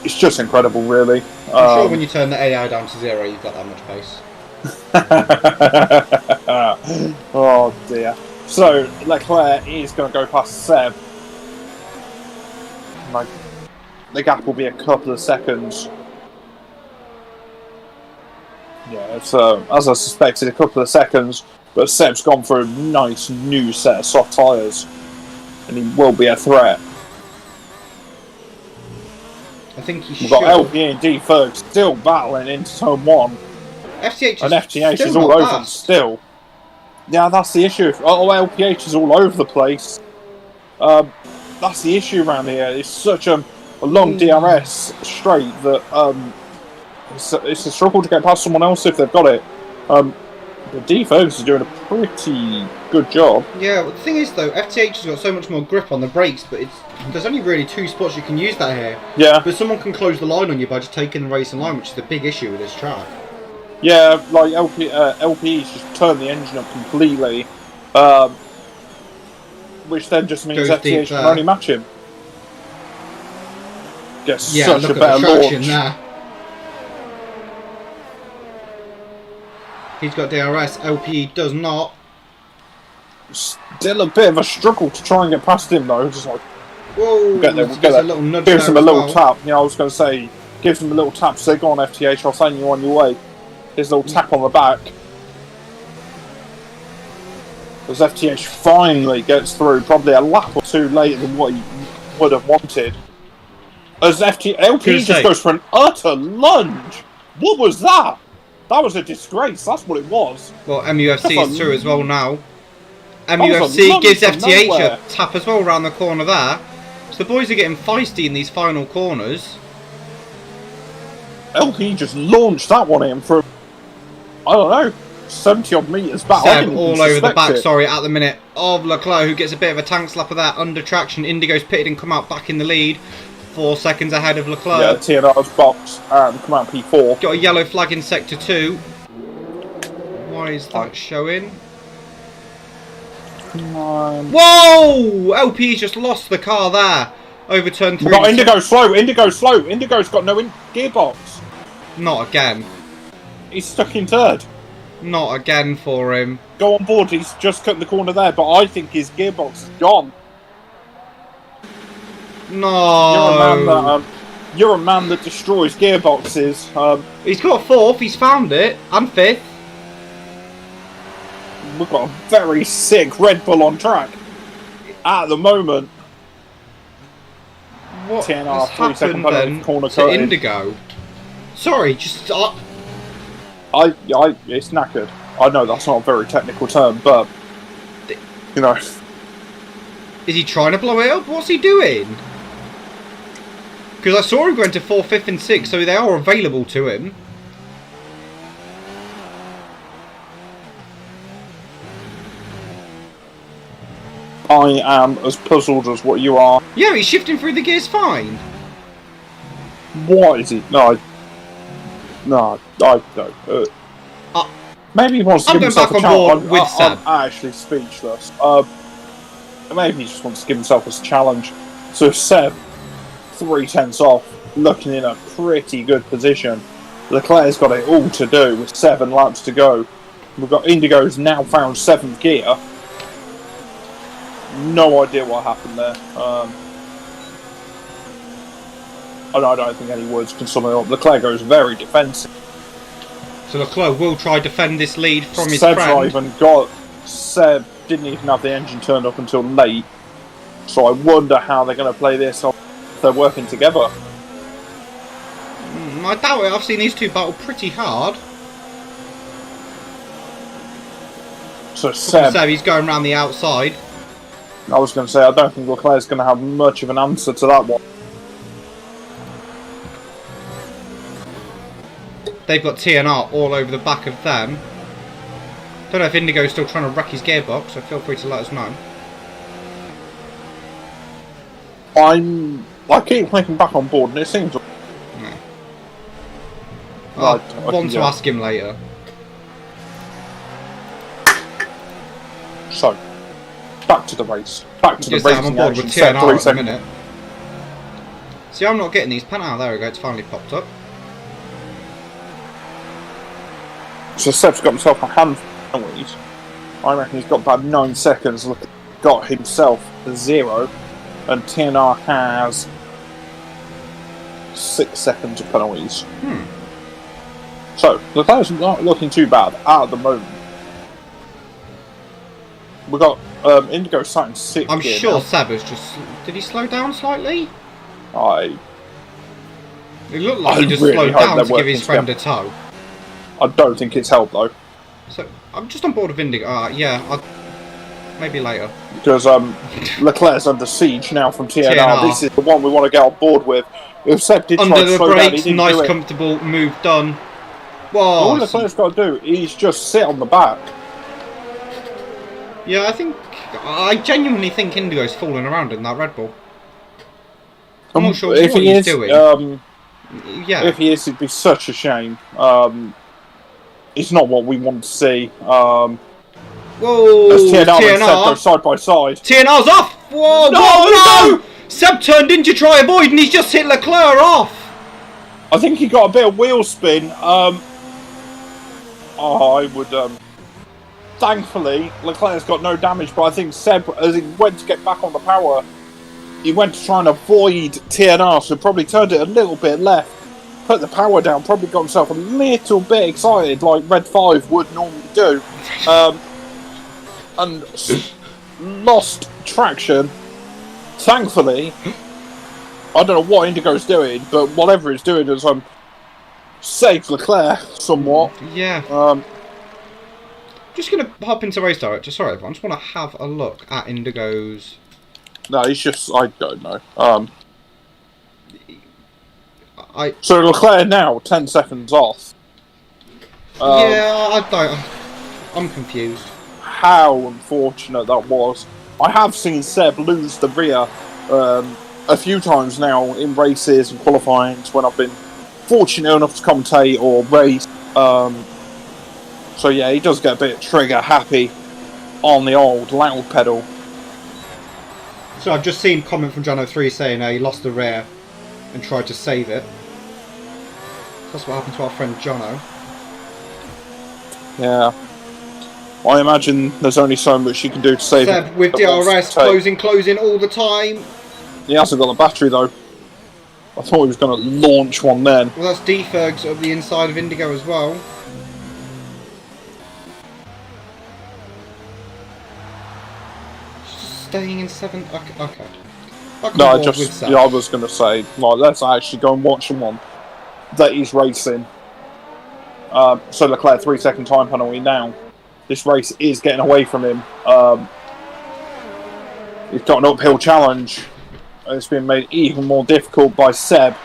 Speaker 2: It's just incredible, really.
Speaker 1: I'm sure when you turn the AI down to 0, you've got that much pace.
Speaker 2: Oh dear. So Leclerc is going to go past Seb. Like, the gap will be a couple of seconds. Yeah, it's as I suspected, a couple of seconds. But Seb's gone for a nice new set of soft tyres, and he will be a threat.
Speaker 1: I think he should.
Speaker 2: We've got LP and D Ferg still battling into turn 1.
Speaker 1: FTH
Speaker 2: is all over them still. Yeah, that's the issue. Oh, LPH is all over the place. That's the issue around here. It's such a long DRS straight that it's a struggle to get past someone else if they've got it. The D-Fergus is doing a pretty good job.
Speaker 1: Yeah, well, the thing is though, FTH has got so much more grip on the brakes, but there's only really 2 spots you can use that here.
Speaker 2: Yeah.
Speaker 1: But someone can close the line on you by just taking the race in line, which is the big issue with this track.
Speaker 2: Yeah, like LP's just turned the engine up completely, which then just means FTH can only match him. Gets such a better launch.
Speaker 1: There. He's got DRS, LP does not.
Speaker 2: Still a bit of a struggle to try and get past him though, just like,
Speaker 1: whoa,
Speaker 2: we'll get there. Gives him a little tap, you know, I was going to say, gives him a little tap, say, go on FTH, I'll send you on your way. His little tap on the back. As FTH finally gets through, probably a lap or 2 later than what he would have wanted. As LP just goes for an utter lunge. What was that? That was a disgrace, that's what it was.
Speaker 1: Well, MUFC is through as well now. MUFC gives FTH a tap as well around the corner there. So the boys are getting feisty in these final corners.
Speaker 2: LP just launched that one in from, I don't know, 70 odd metres back.
Speaker 1: Seb all over the back, at the minute, of Leclerc, who gets a bit of a tank slapper there under traction. Indigo's pitted and come out back in the lead. 4 seconds ahead of Leclerc.
Speaker 2: Yeah, TNR's box and come out P4.
Speaker 1: Got a yellow flag in sector 2. Why is that showing? Whoa! LP's just lost the car there. Overturned 3.
Speaker 2: We've got Indigo slow. Indigo's got no gearbox.
Speaker 1: Not again.
Speaker 2: He's stuck in 3rd.
Speaker 1: Not again for him.
Speaker 2: Go on board, he's just cut the corner there, but I think his gearbox is gone.
Speaker 1: No.
Speaker 2: You're a man that destroys gearboxes.
Speaker 1: He's got 4th, he's found it, and 5th.
Speaker 2: We've got a very sick Red Bull on track at the moment.
Speaker 1: What
Speaker 2: TNR,
Speaker 1: has
Speaker 2: 3 second
Speaker 1: happened then
Speaker 2: corner
Speaker 1: to
Speaker 2: coated.
Speaker 1: Indigo? Sorry, just...
Speaker 2: It's knackered. I know that's not a very technical term, but you know.
Speaker 1: Is he trying to blow it up? What's he doing? Because I saw him going to 4th, 5th and 6th, so they are available to him.
Speaker 2: I am as puzzled as what you are.
Speaker 1: Yeah, he's shifting through the gears fine.
Speaker 2: What is he? No, I don't. Maybe he wants to give himself a challenge. I'm actually speechless. Maybe he just wants to give himself a challenge. So Seb, 3/10 off, looking in a pretty good position. Leclerc's got it all to do with 7 laps to go. We've got Indigo's now found 7th gear. No idea what happened there. I don't think any words can sum it up. Leclerc goes very defensive.
Speaker 1: So Leclerc will try to defend this lead from his
Speaker 2: Seb's
Speaker 1: friend.
Speaker 2: not even got... Seb didn't even have the engine turned up until late. So I wonder how they're going to play this if they're working together.
Speaker 1: I doubt it. I've seen these two battle pretty hard.
Speaker 2: So Seb,
Speaker 1: he's going around the outside.
Speaker 2: I was going to say, I don't think Leclerc's going to have much of an answer to that one.
Speaker 1: They've got TNR all over the back of them. Don't know if Indigo's still trying to wreck his gearbox, so feel free to let us know.
Speaker 2: I keep clicking back on board and it seems...
Speaker 1: No. I want to ask him later.
Speaker 2: So, back to the race. Back to the racing
Speaker 1: I'm on board with TNR at the minute. See, I'm not getting these pen out. There we go, it's finally popped up.
Speaker 2: So Seb's got himself a handful of penalties. I reckon he's got about 9 seconds. Got himself a 0. And TNR has 6 seconds of penalties. So, Leclerc's not looking too bad at the moment. We've got Indigo sat in 6th
Speaker 1: I'm
Speaker 2: gear
Speaker 1: sure
Speaker 2: now.
Speaker 1: Seb has just... Did he slow down slightly?
Speaker 2: It
Speaker 1: looked like he just slowed down to give his friend a tow.
Speaker 2: I don't think it's helped though.
Speaker 1: So, I'm just on board with Indigo. Yeah, maybe later.
Speaker 2: Because Leclerc's under siege now from TNR. This is the one we want to get on board with. If Seb did
Speaker 1: under
Speaker 2: try to
Speaker 1: the
Speaker 2: slow
Speaker 1: brakes,
Speaker 2: down,
Speaker 1: nice comfortable move done. Whoa,
Speaker 2: all Leclerc's got to do is just sit on the back.
Speaker 1: Yeah, I genuinely think Indigo's falling around in that Red Bull. I'm not sure what he's doing. Yeah.
Speaker 2: If he is, it'd be such a shame. It's not what we want to see.
Speaker 1: Whoa!
Speaker 2: As TNR and Seb go side by side.
Speaker 1: TNR's off! Whoa! No! Seb turned in to try avoid and he's just hit Leclerc off!
Speaker 2: I think he got a bit of wheel spin. I would... Thankfully, Leclerc's got no damage, but I think Seb, as he went to get back on the power, he went to try and avoid TNR, so probably turned it a little bit left, put the power down, probably got himself a little bit excited, like Red 5 would normally do, and lost traction. Thankfully, I don't know what Indigo's doing, but whatever it's doing is saved Leclerc somewhat.
Speaker 1: Yeah. Just going to hop into race director. Sorry, everyone. I just want to have a look at Indigo's...
Speaker 2: No, he's just... I don't know. So Leclerc now, 10 seconds off.
Speaker 1: Yeah, I'm confused.
Speaker 2: How unfortunate that was. I have seen Seb lose the rear a few times now in races and qualifyings when I've been fortunate enough to commentate or race. So yeah, he does get a bit trigger happy on the old loud pedal.
Speaker 1: So I've just seen a comment from John03 saying he lost the rear and tried to save it. That's what happened to our friend Jono.
Speaker 2: Yeah. I imagine there's only so much you can do to save
Speaker 1: Seb
Speaker 2: it.
Speaker 1: with DRS, closing all the time.
Speaker 2: He hasn't got a battery though. I thought he was going to launch one then.
Speaker 1: Well, that's Defergs of the inside of Indigo as well. Staying in 7th. Okay.
Speaker 2: I was going to say, like, let's actually go and watch the one that he's racing. So Leclerc 3-second time penalty now. this race is getting away from him. He's got an uphill challenge. It's been made even more difficult by Seb.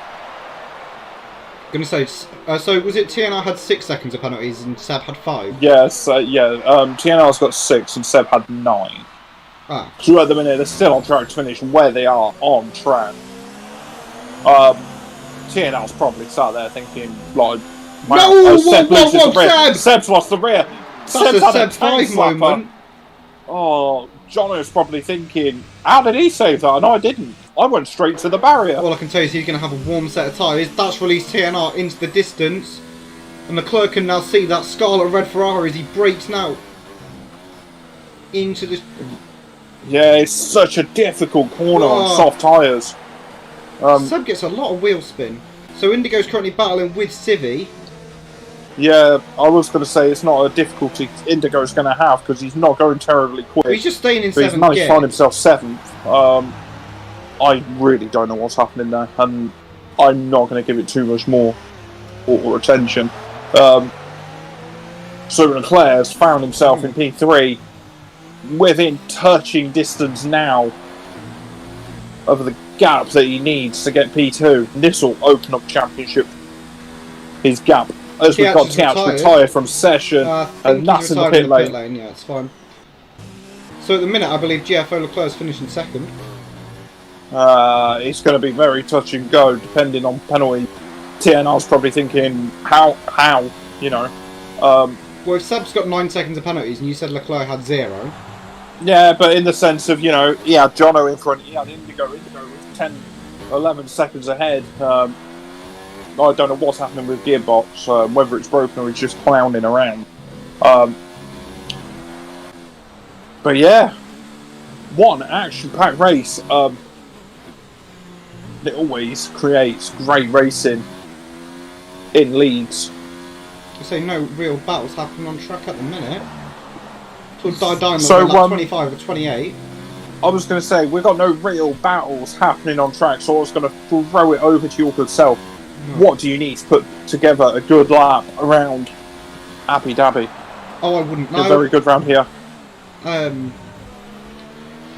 Speaker 1: Gonna say, so was it TNR had 6 seconds of penalties and Seb had 5?
Speaker 2: Yes, TNR's got 6 and Seb had 9.
Speaker 1: Ah.
Speaker 2: So at the minute, they're still on track to finish where they are on track. TNR's probably sat there thinking, like, wow,
Speaker 1: no,
Speaker 2: Seb loses the rear.
Speaker 1: Seb!
Speaker 2: Seb's lost the rear.
Speaker 1: That's a Seb 5 moment.
Speaker 2: Oh, Jono's probably thinking, how did he save that? And I didn't. I went straight to the barrier.
Speaker 1: All I can tell you is he's going to have a warm set of tyres. That's released TNR into the distance. And Leclerc can now see that scarlet red Ferrari as he brakes now into the...
Speaker 2: Yeah, it's such a difficult corner on soft tyres.
Speaker 1: Seb gets a lot of wheel spin. So Indigo's currently battling with Civi.
Speaker 2: Yeah, I was going to say it's not a difficulty Indigo's going to have because he's not going terribly quick.
Speaker 1: But he's just staying in 7th
Speaker 2: He's managed
Speaker 1: gear.
Speaker 2: to find himself 7th. I really don't know what's happening there, and I'm not going to give it too much more or attention. So Leclerc has found himself in P3 within touching distance now of the gap that he needs to get P2. This will open up championship, his gap. As we've got Tiatch retired from session, and that's in the pit lane.
Speaker 1: Yeah, it's fine. So at the minute, I believe GFO Leclerc's finishing 2nd.
Speaker 2: It's going to be very touch and go, depending on penalty. TNR's probably thinking, how, you know.
Speaker 1: Well, if Seb's got 9 seconds of penalties, and you said Leclerc had 0.
Speaker 2: Yeah, but in the sense of, you know, he had Jono in front, he had Indigo was 10, 11 seconds ahead. I don't know what's happening with Gearbox, whether it's broken or he's just clowning around. But yeah, what an action-packed race. It always creates great racing in leagues.
Speaker 1: I say no real battles happening on track at the minute. So Diamond
Speaker 2: So,
Speaker 1: like 25 or 28.
Speaker 2: I was going to say, we've got no real battles happening on track, so I was going to throw it over to your good self. What do you need to put together a good lap around Abu Dhabi?
Speaker 1: Oh, I wouldn't know.
Speaker 2: A very good round here.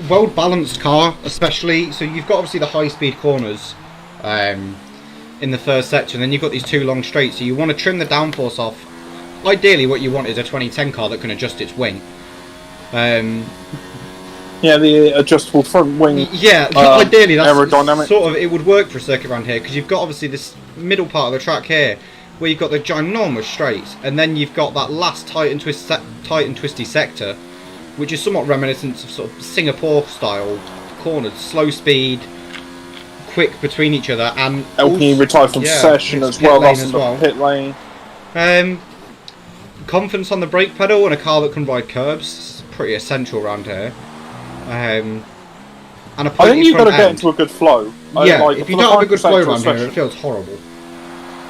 Speaker 1: Well balanced car, especially. So you've got obviously the high speed corners in the first section, then you've got these 2 long straights. So you want to trim the downforce off. Ideally, what you want is a 2010 car that can adjust its wing.
Speaker 2: Yeah, the adjustable front wing.
Speaker 1: Yeah, ideally that's
Speaker 2: aerodynamic.
Speaker 1: Sort of, it would work for a circuit around here because you've got obviously this middle part of the track here where you've got the ginormous straights, and then you've got that last tight and twisty sector, which is somewhat reminiscent of sort of Singapore style corners, slow speed, quick between each other, and
Speaker 2: Alpine retired from session as well. That's in the pit lane.
Speaker 1: Confidence on the brake pedal and a car that can ride curbs is pretty essential around here. And a
Speaker 2: I think you've got to get into a good flow.
Speaker 1: Yeah, if you don't have a good flow around here, it feels horrible.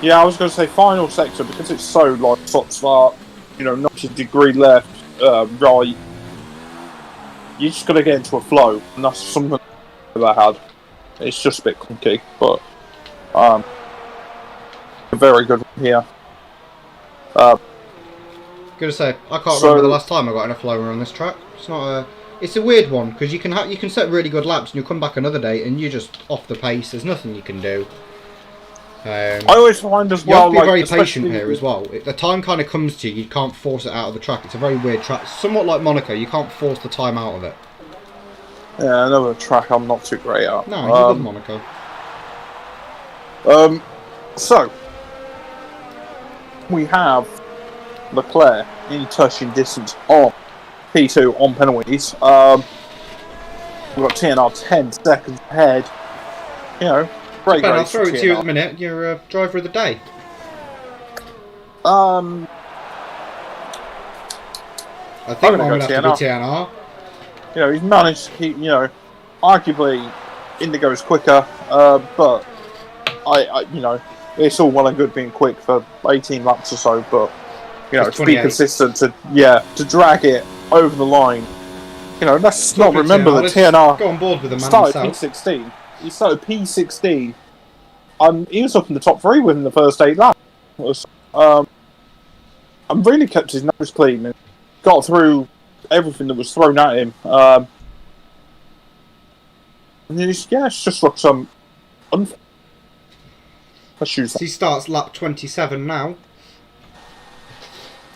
Speaker 2: Yeah, I was going to say final sector because it's so like stop start, you know, 90-degree left, right. You just got to get into a flow, and that's something that I had. It's just a bit clunky, but very good here.
Speaker 1: Gonna say, I can't remember the last time I got in a flow on this track. It's not a. It's a weird one because you can set really good laps and you'll come back another day and you're just off the pace. There's nothing you can do.
Speaker 2: I always find as well,
Speaker 1: you have to be very patient here as well. The time kind of comes to you. You can't force it out of the track. It's a very weird track, somewhat like Monaco. You can't force the time out of it.
Speaker 2: Yeah, another track I'm not too great at.
Speaker 1: No, you love Monaco.
Speaker 2: So we have Leclerc in touching distance on P2 on penalties. We've got TNR 10 seconds ahead. You know, great
Speaker 1: Ben,
Speaker 2: race.
Speaker 1: I'll throw it to you at the minute. You're driver of the day.
Speaker 2: I
Speaker 1: think I'm going to have to be TNR.
Speaker 2: You know, he's managed to keep, you know, arguably Indigo is quicker, but I, you know, it's all well and good being quick for 18 laps or so, but you know, to be consistent, to drag it over the line. You know, let's not remember that TNR
Speaker 1: go on board with the man
Speaker 2: started
Speaker 1: himself.
Speaker 2: P16. He started P16. He was up in the top 3 within the first 8 laps. I'm really kept his nose clean. got through everything that was thrown at him. And it's just looks let's use that.
Speaker 1: He starts lap 27 now.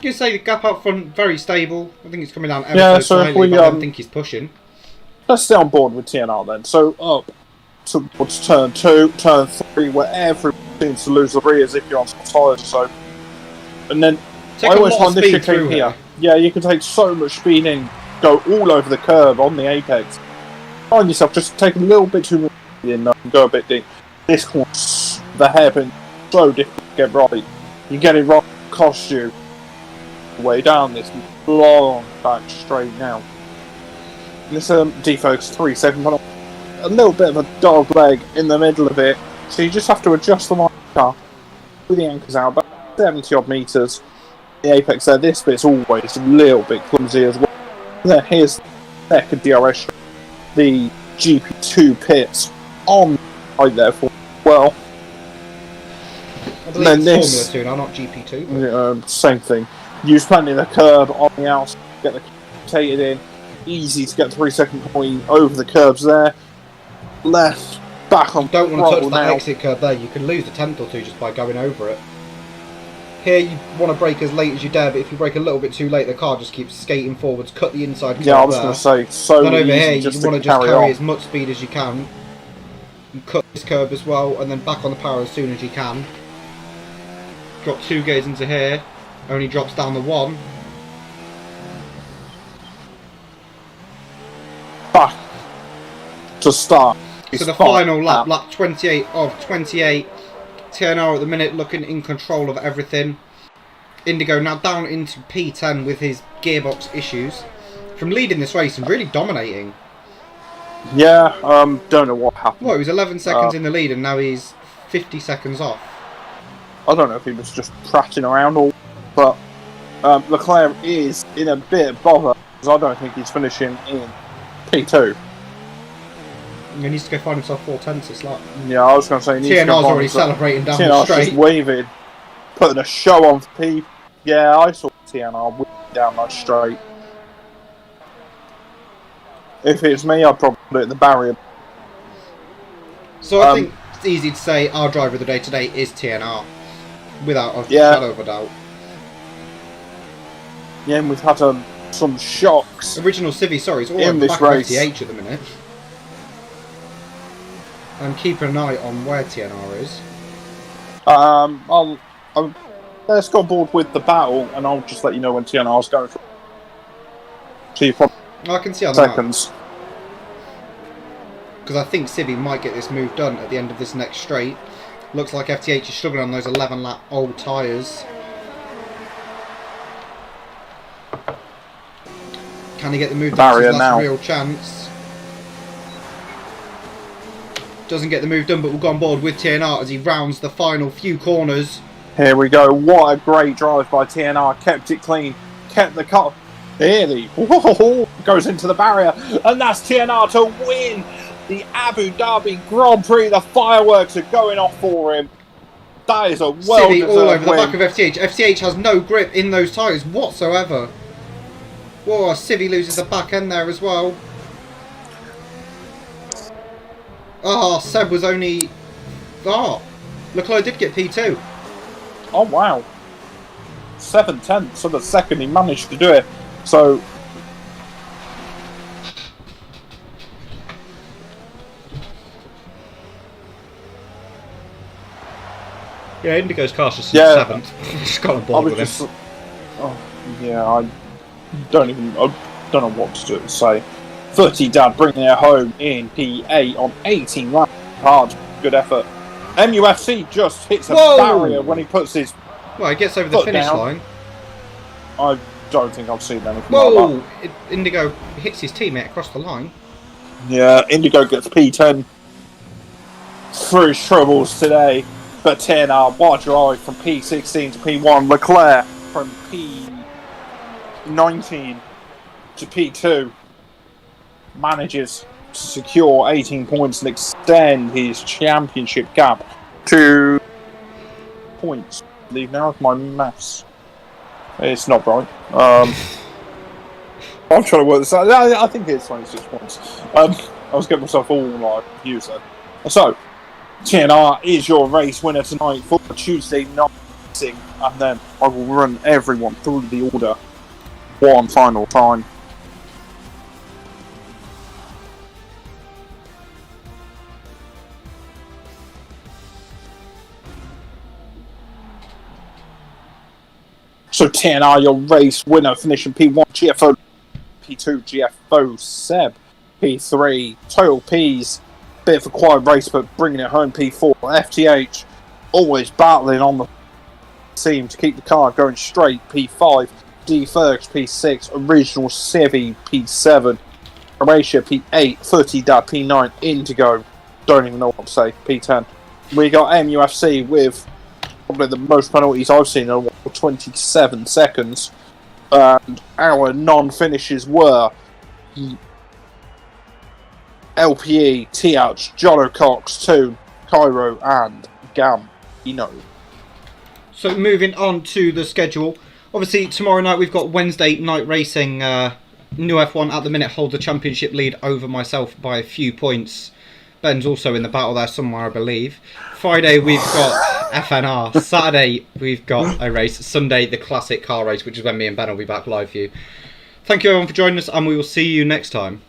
Speaker 1: You say the gap up front very stable. I think it's coming down ever so slightly, but I don't think he's pushing.
Speaker 2: Let's stay on board with TNR then. So up towards turn 2, turn 3, where everyone seems to lose the rears if you're on tyres. So, and then I always find this chicane here. Yeah, you can take so much speed in, go all over the curb on the apex. Find yourself just take a little bit too much in and go a bit deep. This course, the hairpin, so difficult to get right. You get it wrong, costs you way down this long back straight now. This defocus 3.7, a little bit of a dog leg in the middle of it, so you just have to adjust the car with the anchors out about 70 odd metres. The apex there, this bit's always a little bit clumsy as well. There, here's the second DRS, the GP2 pits on right there for well.
Speaker 1: I believe and then it's Formula 2 now, not GP2.
Speaker 2: Same thing. Use plenty of the curb on the outside, get the rotated in. Easy to get 3 second point over the curbs there. Left, back on.
Speaker 1: You don't want to touch that exit curb there. You can lose a tenth or two just by going over it. Here you want to brake as late as you dare, but if you brake a little bit too late, the car just keeps skating forwards. Cut the inside curb.
Speaker 2: Yeah, I was going to say so.
Speaker 1: Then over here, you
Speaker 2: want
Speaker 1: to just carry as much speed as you can. And cut this curb as well, and then back on the power as soon as you can. Drop 2 gears into here. Only drops down the 1.
Speaker 2: Back to start.
Speaker 1: So the final lap, lap 28 of 28. TNR at the minute looking in control of everything. Indigo now down into P10 with his gearbox issues. From leading this race and really dominating.
Speaker 2: Yeah, don't know what happened.
Speaker 1: Well, he was 11 seconds in the lead and now he's 50 seconds off.
Speaker 2: I don't know if he was just prattling around or... But Leclerc is in a bit of bother because I don't think he's finishing in P2.
Speaker 1: He needs to go find himself 4 tenths this lap.
Speaker 2: Yeah, I was going to say...
Speaker 1: TNR's already celebrating down the straight.
Speaker 2: TNR's just waving, putting a show on for P. Yeah, I saw TNR waving down that straight. If it's me, I'd probably put it in the barrier.
Speaker 1: So I think it's easy to say our driver of the day today is TNR. Without a shadow of a doubt.
Speaker 2: Yeah, and we've had some shocks.
Speaker 1: Original Civi, sorry, it's all in this race. FTH at the minute. And keeping an eye on where TNR is.
Speaker 2: Let's go on board with the battle, and I'll just let you know when TNR's going for. So you probably
Speaker 1: I can see on the
Speaker 2: seconds.
Speaker 1: Because I think Civi might get this move done at the end of this next straight. Looks like FTH is struggling on those 11 lap old tyres. Can he get the move done? That's a real chance. Doesn't get the move done, but we'll go on board with TNR as he rounds the final few corners.
Speaker 2: Here we go. What a great drive by TNR. Kept it clean. Kept the car. Nearly. Goes into the barrier. And that's TNR to win the Abu Dhabi Grand Prix. The fireworks are going off for him. That is a well-deserved
Speaker 1: all over
Speaker 2: win.
Speaker 1: the back of FTH. FTH has no grip in those tyres whatsoever. Whoa, Civi loses the back end there as well. Oh, Seb was only... Oh, Leclerc did get P2.
Speaker 2: Oh, wow. 7 tenths of a second he managed to do it. So...
Speaker 1: Yeah, Indigo's car's just 7th. Just got on board with him.
Speaker 2: Oh, yeah, I don't know what to say. 30 Dad bringing it home in P8 on 18 laps. Hard, good effort. MUFC just hits a barrier when he puts his
Speaker 1: Well, he gets over the finish line.
Speaker 2: I don't think I've seen anything like that.
Speaker 1: Indigo hits his teammate across the line.
Speaker 2: Yeah, Indigo gets P10 through his troubles today. But TNR, what a drive from P16 to P1. Leclerc from P19 to P2 manages to secure 18 points and extend his championship gap to points. Leave now with my maths. It's not right. I'm trying to work this out. I think it's 26 points. I was getting myself all like confused then. So, TNR is your race winner tonight for Tuesday night racing, and then I will run everyone through the order one final time. So TNR, your race winner, finishing P1, GFO, P2, GFO, Seb, P3, Total P's, bit of a quiet race, but bringing it home, P4, FTH, always battling on the team to keep the car going straight, P5, D-Fergs, P6, Original Civi, P7, Croatia, P8, 30 Dad, P9, Indigo, don't even know what to say, P10. We got MUFC with probably the most penalties I've seen in a while, 27 seconds, and our non-finishes were LPE, TH, Jono Cox, Toon, Cairo, and Gambino.
Speaker 1: So moving on to the schedule, obviously tomorrow night we've got Wednesday night racing. New F1 at the minute holds a championship lead over myself by a few points. Ben's also in the battle there somewhere, I believe. Friday we've got FNR. Saturday we've got a race. Sunday the classic car race, which is when me and Ben will be back live for you. Thank you everyone for joining us, and we will see you next time.